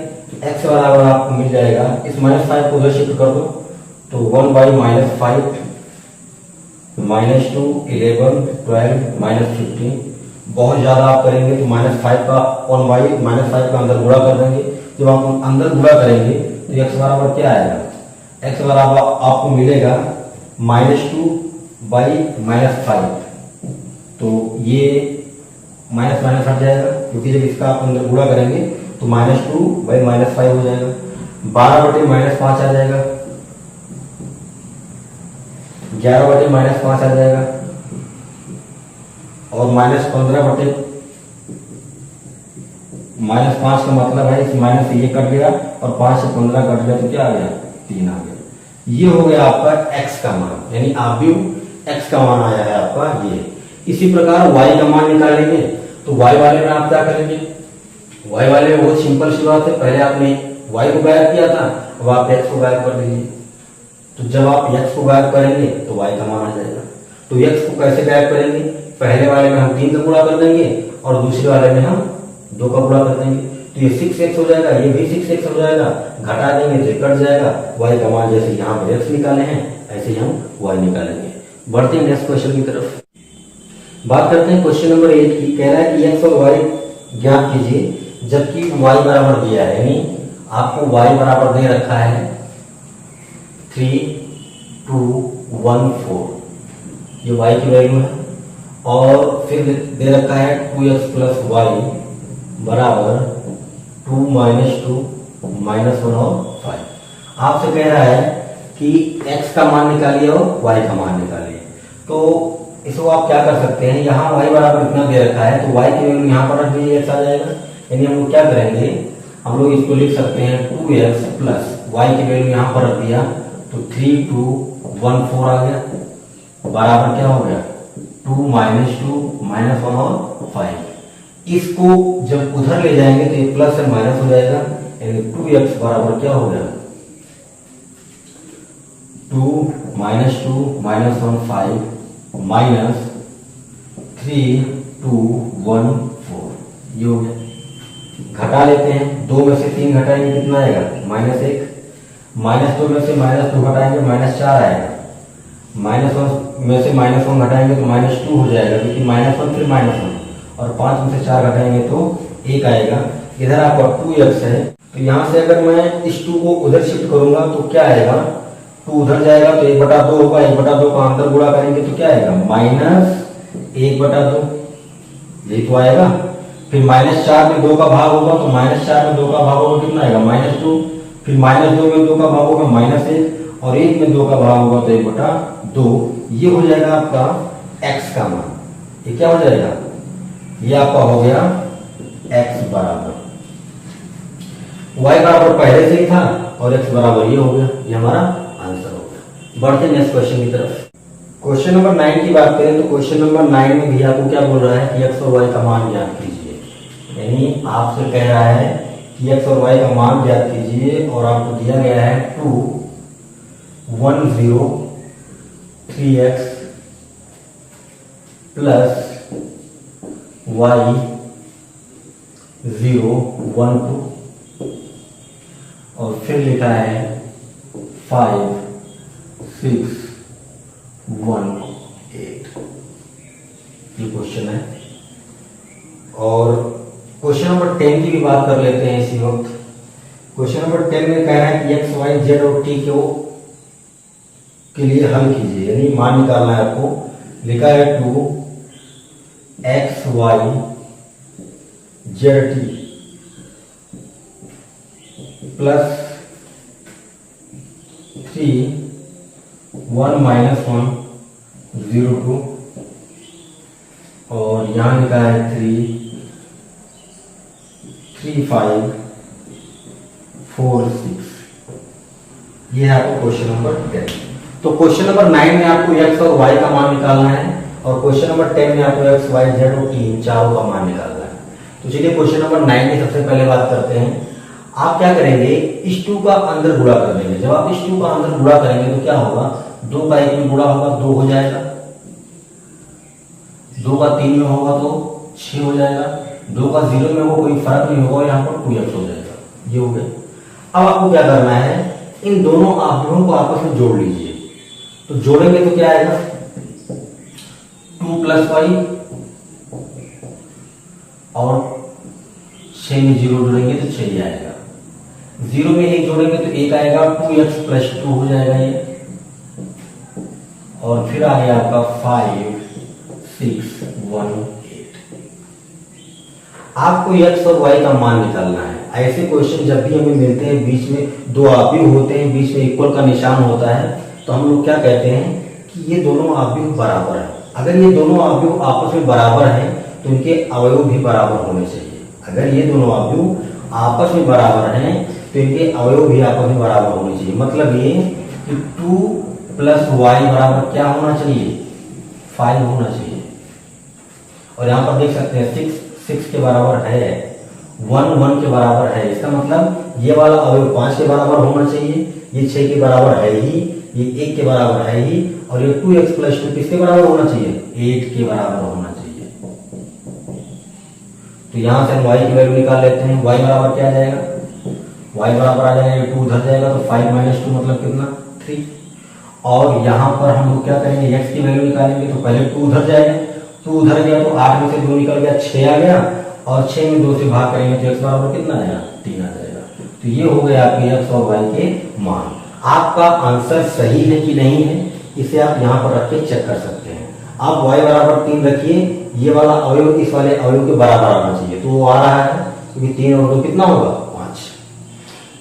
x बराबर आपको मिल जाएगा, इस -5 को उधर शिफ्ट कर दो तो 1/-5 -2 11 12 -15, बहुत ज्यादा आप करेंगे तो -5 का 1/-5 का अंदर गुणा कर देंगे। जब आप अंदर गुणा करेंगे तो x बराबर क्या आएगा, x बराबर आपको मिलेगा -2/-5, तो ये माइनस माइनस हट जाएगा, क्योंकि जब इसका आप अंदर गुणा करेंगे तो -2/-5 हो जाएगा, 12/-5 आ जाएगा, 11/-5 आ जाएगा, और -15/-5 का मतलब है इस माइनस से ये कट गया और 5 से 15 कट गया तो क्या आ गया, 3 आ गया। ये हो गया आपका x का मान, यानी अवयव x का मान आया है आपका ये। इसी प्रकार y का मान निकालेंगे तो y वाले में आप क्या करेंगे, y वाले में बहुत सिंपल सी बात है, पहले आपने y को गायब किया था, अब आप x को गायब कर दीजिए। तो जब आप x को गायब करेंगे तो y का मान आ जाएगा। तो x को कैसे गायब करेंगे, पहले वाले में हम 3 का गुणा कर देंगे और दूसरे वाले में हम 2 का गुणा कर देंगे, तो ये 6x हो जाएगा, ये भी 6x हो जाएगा, घटा देंगे तो कट जाएगा। y का मान जैसे यहाँ पर x निकाले हैं ऐसे ही हम y निकालेंगे। बढ़ते हैं नेक्स्ट क्वेश्चन की तरफ। बात करते हैं क्वेश्चन नंबर 8 की। कह रहा है कि x और y ज्ञात कीजिए जबकि y बराबर दिया है, यानी आपको y बराबर दे रखा है 3 2 1 4, ये y की वैल्यू है, और फिर दे रखा है 2x + y बराबर 2 - 2 -1 और 5। आपसे कह रहा है कि x का मान निकालिए और y का मान निकालिए। तो इसको आप क्या कर सकते हैं, यहाँ y बराबर इतना दे रखा है तो y की वैल्यू यहाँ पर रख दीजिए, x आ जाएगा। यानी हम लोग क्या करेंगे, हम लोग इसको लिख सकते हैं 2x + y की वैल्यू यहाँ पर रख दिया तो 3 2 1 4 आ गया, बराबर क्या हो गया 2 माइनस 2 माइनस 1 और 5। इसको जब उधर ले जाएंगे तो ये प्लस से माइनस हो जाएगा, यानी 2x बराबर क्या हो गया 2 माइनस 2 माइनस 1 5 माइनस 3 2 1 4। ये हो गया। घटा लेते हैं, 2 में से 3 घटाएंगे कितना आएगा -1, -2 में से -2 घटाएंगे -4 आएगा, -1 में से -1 घटाएंगे तो -2 हो जाएगा, क्योंकि -1 फिर -1, और 5 में से 4 घटाएंगे तो 1 आएगा। इधर आपका 2x है, तो यहाँ से अगर मैं इस 2 को उधर शिफ्ट करूंगा तो क्या आएगा, 2 उधर जाएगा तो 1/2 होगा, 1/2 का अंदर गुणा करेंगे तो क्या आएगा -1/2, यही तो आएगा। फिर -4 में 2 का भाग होगा तो -4 में 2 का भाग होगा कितना आएगा -2, फिर -2 में 2 का भाग होगा -1, और 1 में 2 का भाग होगा तो 1/2। ये हो जाएगा आपका x का मान। ये क्या हो जाएगा, ये आपका हो गया x बराबर, y बराबर पहले से ही था और x बराबर ये हो गया। ये हमारा आंसर हो गया। बढ़ते हैं नेक्स्ट क्वेश्चन की तरफ। क्वेश्चन नंबर 9 की बात करें तो क्वेश्चन नंबर 9 में भी आपको क्या बोल रहा है कि x और y का मान ज्ञात कीजिए, यानी आपसे कह रहा है कि x और y का मान ज्ञात कीजिए, और आपको दिया गया है 2 1 0 3x प्लस y 0 1 2, और फिर लिखा है 5 6 1 8। ये क्वेश्चन है। और क्वेश्चन नंबर 10 की भी बात कर लेते हैं इसी वक्त। क्वेश्चन नंबर 10 में कह रहा है कि x y z और t के लिए हल कीजिए, यानी मान निकालना है आपको। लिखा है 2 x y z t plus 3 1 minus 1 0 2, और यहां लिखा है 3 3 5 4 6। ये है आपको क्वेश्चन नंबर 10। तो क्वेश्चन नंबर 9 में आपको x और y का मान निकालना है, और क्वेश्चन नंबर 10 में आपको x y z और t चारों का मान निकालना है। तो चलिए क्वेश्चन नंबर 9 की सबसे पहले बात करते हैं। आप क्या करेंगे, इस 2 का अंदर गुणा कर देंगे। जब आप इस 2 का अंदर गुणा करेंगे तो क्या होगा, 2 का 1 में गुणा होगा 2 हो जाएगा, 2 का 3 में होगा तो 6 हो जाएगा, 2 का 0 में होगा कोई फर्क नहीं होगा, यहाँ पर 2x हो जाएगा। ये हो गया। अब आपको क्या करना है, इन दोनों आंकड़ों को आपस में जोड़ लीजिए। तो जोड़ेंगे तो क्या आएगा 2 प्लस y, और 6 में 0 जोड़ेंगे तो 6 ही आएगा, 0 में 1 जोड़ेंगे तो 1 आएगा, 2x प्लस 2 हो जाएगा ये, और फिर आ गया आपका 5 6 1 8। आपको x और y का मान निकालना है। ऐसे क्वेश्चन जब भी हमें मिलते हैं, बीच में दो आव्यूह होते हैं, बीच में इक्वल का निशान होता है, तो हम लोग क्या कहते हैं कि ये दोनों आव्यूह बराबर है। अगर ये दोनों आव्यूह आपस में बराबर हैं तो इनके अवयव भी बराबर होने चाहिए। अगर ये दोनों आव्यूह आपस में बराबर हैं तो इनके अवयव भी आपस में बराबर होने चाहिए। मतलब ये कि 2 प्लस y बराबर क्या होना चाहिए 5 होना चाहिए। और यहाँ पर देख सकते हैं 6 के बराबर है, 1 के बराबर है। इसका मतलब ये वाला अवयव 5 के बराबर होना चाहिए, ये 6 के बराबर है ही, ये 1 के बराबर है ही, और ये 2x प्लस 2 किसके बराबर होना चाहिए 8 के बराबर होना चाहिए। तो यहां से हम y की वैल्यू निकाल लेते हैं। y बराबर क्या आ जाएगा, y बराबर आ जाएगा 2 उधर जाएगा तो 5 माइनस 2 मतलब कितना 3। और यहां पर हम लोग क्या करेंगे, x की वैल्यू निकालेंगे तो पहले 2 उधर जाएगा, 2 उधर गया तो 8 में से 2 निकल गया 6 आ गया, और 6 में 2 से भाग करेंगे तो x बराबर कितना आएगा 3 आ जाएगा। तो ये हो गया आपके x और y के मान। आपका आंसर सही है कि नहीं है इसे आप यहाँ पर रख के चेक कर सकते हैं। आप y बराबर 3 रखिए, ये वाला अवयव इस वाले अवयव के बराबर आना चाहिए, तो वो आ रहा है, क्योंकि 3 और 2 कितना होगा 5।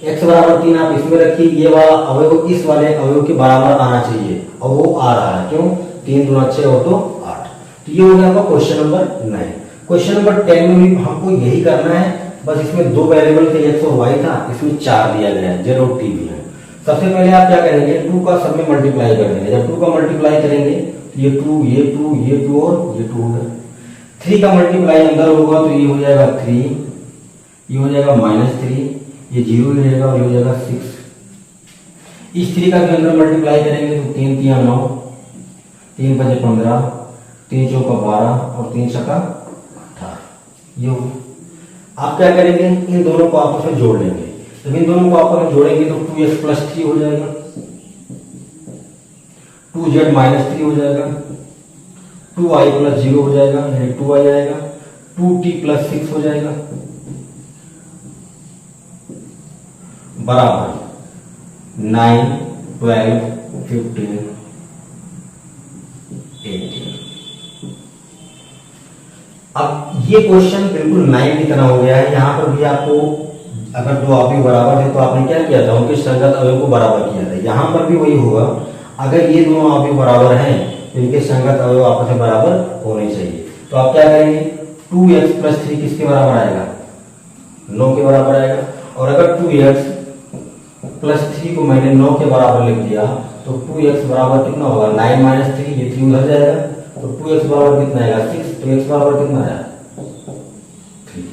x बराबर 3 आप इसमें रखिए, ये वाला अवयव इस वाले अवयव के बराबर आना चाहिए, और वो आ रहा है। क्यों, 3 दूना 6 और 2 8। तो ये हो गया आपका क्वेश्चन नंबर 9। क्वेश्चन नंबर 10 में भी हमको यही करना है, बस इसमें 2 वेरिएबल थे x और y था, इसमें 4 दिया गया है, z और t भी है। सबसे पहले आप क्या करेंगे, 2 का सब में मल्टीप्लाई कर देंगे। जब 2 का मल्टीप्लाई करेंगे ये 2, ये 2, ये 2 और ये 2 हो गया। 3 का मल्टीप्लाई अंदर होगा तो ये हो जाएगा 3, ये हो जाएगा -3, ये 0 हो जाएगा और ये हो जाएगा 6। इस 3 का भी अंदर मल्टीप्लाई करेंगे तो 3 3 9, 3 5 15, 3 4 12 और 3 6 18। ये हो गया। आप क्या करेंगे, इन दोनों को आपस में जोड़ लेंगे। जब इन दोनों को आपस में जोड़ेंगे तो 2x + 3 हो जाएगा, 2z - 3 हो जाएगा, 2i + 0 हो जाएगा, यानी 2i आएगा, 2t + 6 हो जाएगा, बराबर 9 12 15 18। अब ये क्वेश्चन बिल्कुल 9 की तरह हो गया है। यहां पर भी आपको अगर दो अवयव बराबर है तो आपने क्या किया था, उनके संगत अवयव को बराबर किया था। यहां पर भी वही होगा, अगर ये दोनों अवयव बराबर हैं तो इनके संगत अवयव आपस में बराबर होने चाहिए। तो आप क्या करेंगे, 2x + 3 किसके बराबर आएगा, 9 के बराबर आएगा। और अगर 2x + 3 को मैंने 9 के बराबर लिख दिया तो 2x बराबर कितना होगा, 9 - 3, ये 3 उधर जाएगा तो 2x बराबर कितना आएगा, 6। तो x बराबर कितना आया, 3।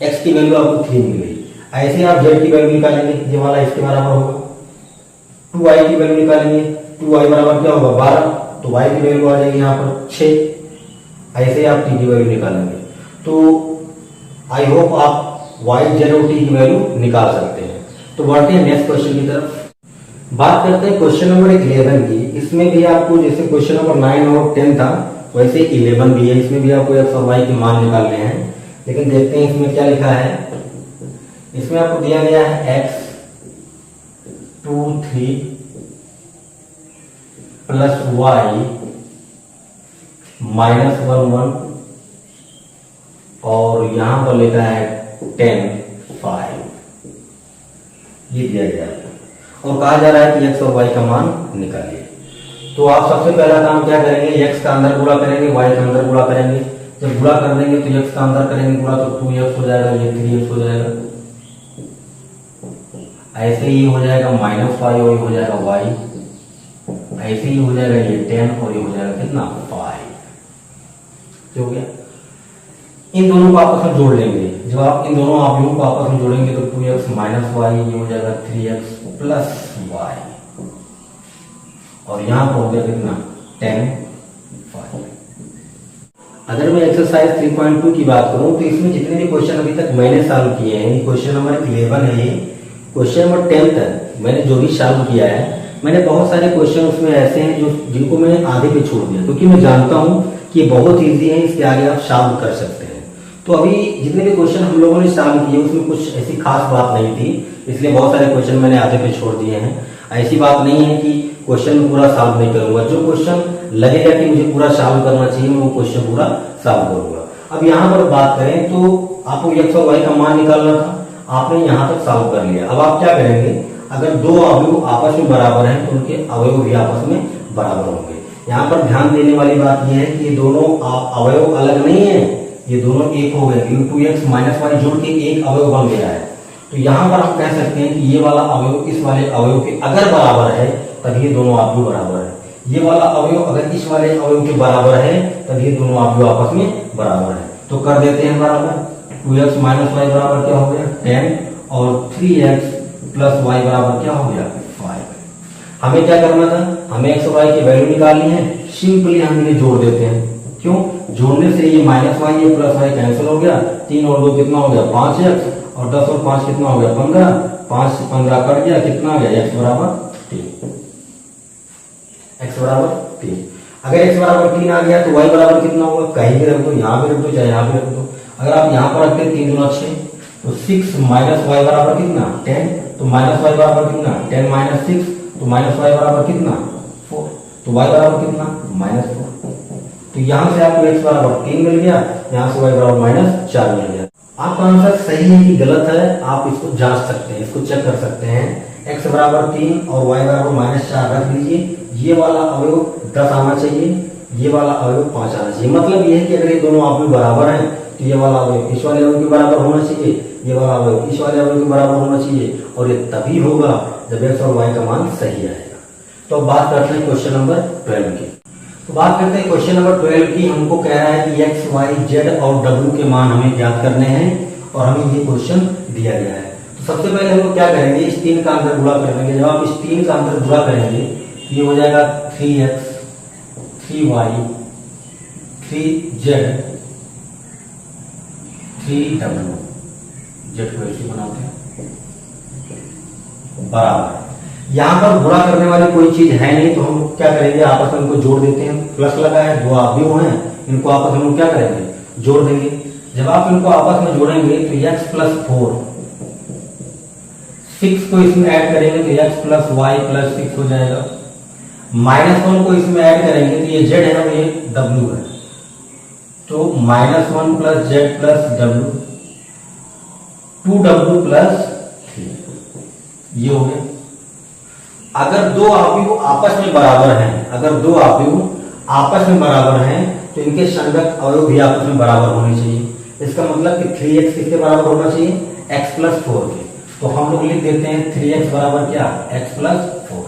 x की वैल्यू आपको 3 मिल गई। ऐसे आप z की वैल्यू निकालेंगे, ये वाला इसके बराबर होगा। 2y की वैल्यू निकालेंगे, 2y बराबर क्या होगा, 12, तो y की वैल्यू आ जाएगी यहाँ पर 6। ऐसे आप t की वैल्यू निकालेंगे। तो आई होप आप y, z और t की वैल्यू निकाल सकते हैं। तो बढ़ते हैं नेक्स्ट क्वेश्चन की तरफ। बात करते हैं क्वेश्चन नंबर 11 की। इसमें भी आपको जैसे क्वेश्चन नंबर 9 और 10 था वैसे 11 भी है। इसमें भी आपको x और y के मान निकालने हैं, लेकिन देखते हैं इसमें क्या लिखा है। इसमें आपको दिया गया है x 2 3 + y -1 1 और यहां पर लिखा है 10 5। ये दिया गया है और कहा जा रहा है कि x और y का मान निकालिए। तो आप सबसे पहला काम क्या करेंगे, x का अंदर गुणा करेंगे, y का अंदर गुणा करेंगे। जब गुणा कर देंगे तो x का अंदर करेंगे गुणा तो 2x हो जाएगा, ये 3x हो जाएगा। ऐसे ही हो जाएगा -5 और ये हो जाएगा y। ऐसे ही हो जाएगा ये 10 और ये हो जाएगा कितना, 5। हो गया। इन दोनों को आपस में जोड़ लेंगे। जब आप इन दोनों अवयवों को आपस में जोड़ेंगे तो 2x - y ये हो जाएगा 3x + y और यहां पर हो गया कितना, 10 5। अगर मैं एक्सरसाइज 3.2 की बात करूं तो इसमें जितने भी क्वेश्चन अभी तक मैंने सॉल्व किए हैं, क्वेश्चन नंबर 11 है ये, क्वेश्चन नंबर 10 तक मैंने जो भी सॉल्व किया है, मैंने बहुत सारे क्वेश्चन उसमें ऐसे हैं जो जिनको मैंने आधे पे छोड़ दिया, क्योंकि मैं जानता हूं कि ये बहुत इजी है, इसके आगे आप सॉल्व कर सकते हैं। तो अभी जितने भी क्वेश्चन हम लोगों ने सॉल्व किए उसमें कुछ ऐसी खास बात नहीं थी, इसलिए बहुत सारे क्वेश्चन मैंने आधे पे छोड़ दिए हैं। ऐसी बात नहीं है कि क्वेश्चन पूरा सॉल्व नहीं करूंगा, जो क्वेश्चन लगेगा कि मुझे पूरा सॉल्व करना चाहिए मैं वो क्वेश्चन पूरा सॉल्व करूंगा। अब यहाँ पर बात करें तो आपको x और y का मान निकालना था, आपने यहाँ तक सॉल्व कर लिया। अब आप क्या करेंगे, अगर दो अवयव आपस में बराबर हैं तो उनके अवयव भी आपस में बराबर होंगे। यहाँ पर ध्यान देने वाली बात यह है कि ये दोनों अवयव अलग नहीं है, ये दोनों एक हो गए, 2x - y जोड़ के एक अवयव बन गया है। तो यहाँ पर हम कह सकते हैं कि ये वाला अवयव इस वाले अवयव के अगर बराबर है तब ये दोनों अवयव बराबर है, ये वाला अवयव अगर इस वाले अवयव के बराबर है तब ये दोनों अवयव आपस में बराबर है। तो कर देते हैं बराबर, 2x - y बराबर क्या हो गया, 10 और 3x + y बराबर क्या हो गया, 5। हमें क्या करना था, हमें x और y की वैल्यू निकालनी है। सिंपली हम इन्हें जोड़ देते हैं। क्यों, जोड़ने से ये -y ये +y कैंसिल हो गया, 3 और 2 कितना हो गया, 5x और 10 और 5 कितना हो गया, 15। 5 से 15 कट गया, कितना आ गया, x बराबर 3। x बराबर 3। अगर x बराबर 3 आ गया तो y बराबर कितना होगा, कहीं भी रख दो, यहाँ भी रख दो चाहे यहाँ भी रख दो। अगर आप यहाँ पर रखते 3 दूना 6 तो 6 - y बराबर कितना, 10। तो -y बराबर कितना, 10 - 6 तो -y बराबर कितना, 4। तो y बराबर कितना, -4। तो यहां से आपको x बराबर 3 मिल गया, यहां से y बराबर -4 मिल गया। आपका आंसर सही है कि गलत है आप इसको जांच सकते हैं, इसको चेक कर सकते हैं। x बराबर 3 और y बराबर -4 रख लीजिए। ये वाला अवयव 10 आना चाहिए, ये वाला अवयव 5 आना चाहिए। मतलब ये है कि अगर ये दोनों अवयव बराबर हैं तो ये वाला अवयव इस वाले अवयव के बराबर होना चाहिए, ये वाला अवयव इस वाले अवयव के बराबर होना चाहिए, और ये तभी होगा जब x और y का मान सही आएगा। तो अब बात करते हैं क्वेश्चन नंबर 12 की। तो बात करते हैं क्वेश्चन नंबर 12 की। हमको कह रहा है कि एक्स वाई जेड और डब्ल्यू के मान हमें ज्ञात करने हैं और हमें ये क्वेश्चन दिया गया है। तो सबसे पहले हम लोग क्या करेंगे, इस 3 का अंदर गुणा करेंगे। जब आप इस 3 का अंदर गुणा करेंगे तो ये हो जाएगा 3x 3y 3z 3w, Z को ऐसे बनाते हैं बराबर। यहां पर गुणा करने वाली कोई चीज है नहीं, तो हम क्या करेंगे, आपस में इनको जोड़ देते हैं। प्लस लगा है, दो अवयव हैं, इनको आपस में हम क्या करेंगे, जोड़ देंगे। जब आप इनको आपस में जोड़ेंगे तो x प्लस 4, 6 को इसमें ऐड करेंगे तो x प्लस वाई प्लस 6 हो जाएगा। -1 को इसमें ऐड करेंगे तो ये z है और ये w है, तो -1 plus z plus w 2w plus 3, ये हो गया। अगर दो अवयव आपस में बराबर हैं, अगर दो अवयव आपस में बराबर हैं तो इनके संगत अवयव भी आपस में बराबर होने चाहिए। इसका मतलब कि 3x किसके बराबर होना चाहिए, x प्लस 4 के। तो हम लोग लिख देते हैं 3x बराबर क्या, x प्लस 4।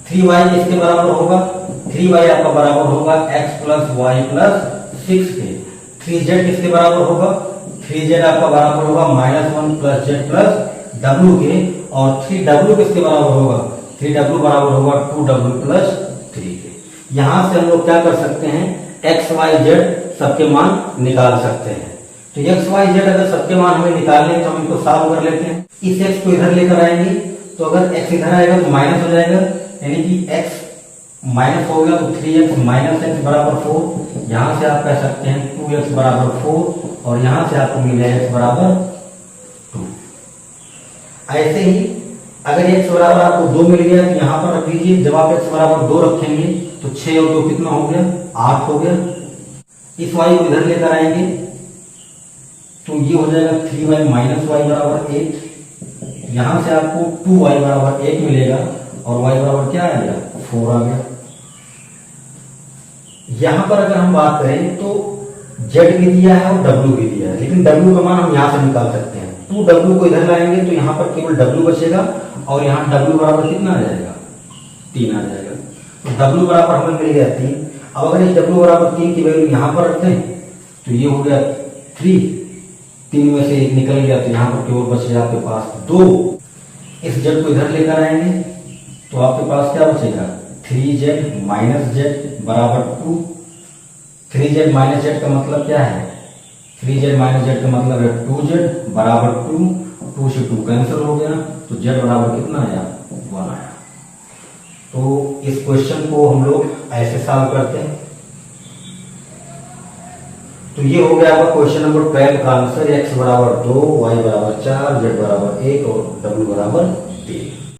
3y किसके बराबर होगा, 3y आपका बराबर होगा x प्लस वाई प्लस 6 के। 3z किसके बराबर होगा, 3z आपका बराबर होगा -1 प्लस z प्लस w के। और 3w किसके बराबर होगा, 3w बराबर होगा 2w प्लस 3 के। यहां से हम लोग क्या कर सकते हैं, x y z सबके मान निकाल सकते हैं। तो x y z अगर सबके मान हमें निकालने हैं तो हम इनको सॉल्व कर लेते हैं। इस x को इधर लेकर आएंगे तो अगर x इधर आएगा तो माइनस हो जाएगा, यानी कि x माइनस हो गया तो 3x माइनस x बराबर 4। यहां से आप कह सकते हैं 2x बराबर 4 और यहां से आपको मिलेगा x बराबर 2। ऐसे ही अगर x बराबर आपको 2 मिल गया तो यहां पर रख लीजिए। जब आप x बराबर 2 रखेंगे तो 6 और 2 कितना हो गया, 8 हो गया। इस y को इधर लेकर आएंगे तो ये हो जाएगा 3y माइनस वाई बराबर 8। यहां से आपको 2y बराबर 8 मिलेगा और y बराबर क्या आ गया, 4 आ गया। यहां पर अगर हम बात करें तो z भी दिया है और w भी दिया है, लेकिन w का मान हम यहां से निकाल सकते हैं। 2w को इधर लाएंगे तो यहां पर केवल w बचेगा और यहां w बराबर कितना आ जाएगा, 3 आ जाएगा। तो w बराबर हमें मिल गया 3। अब अगर इस w बराबर 3 की वैल्यू यहां पर रखते हैं तो ये हो गया 3, 3 में से 1 निकल गया तो यहां पर केवल बचेगा आपके पास 2। इस z को इधर लेकर आएंगे तो आपके पास क्या बचेगा, 3z माइनस z बराबर 2। 3z माइनस z का मतलब क्या है, 3z माइनस z का मतलब है 2z बराबर 2। 2 से 2 कैंसिल हो गया तो z बराबर कितना आया, 1 आया। तो इस क्वेश्चन को हम लोग ऐसे सॉल्व करते हैं। तो ये हो गया आपका क्वेश्चन नंबर 12 का आंसर। x बराबर 2, y बराबर 4, z बराबर 1 और w बराबर 3।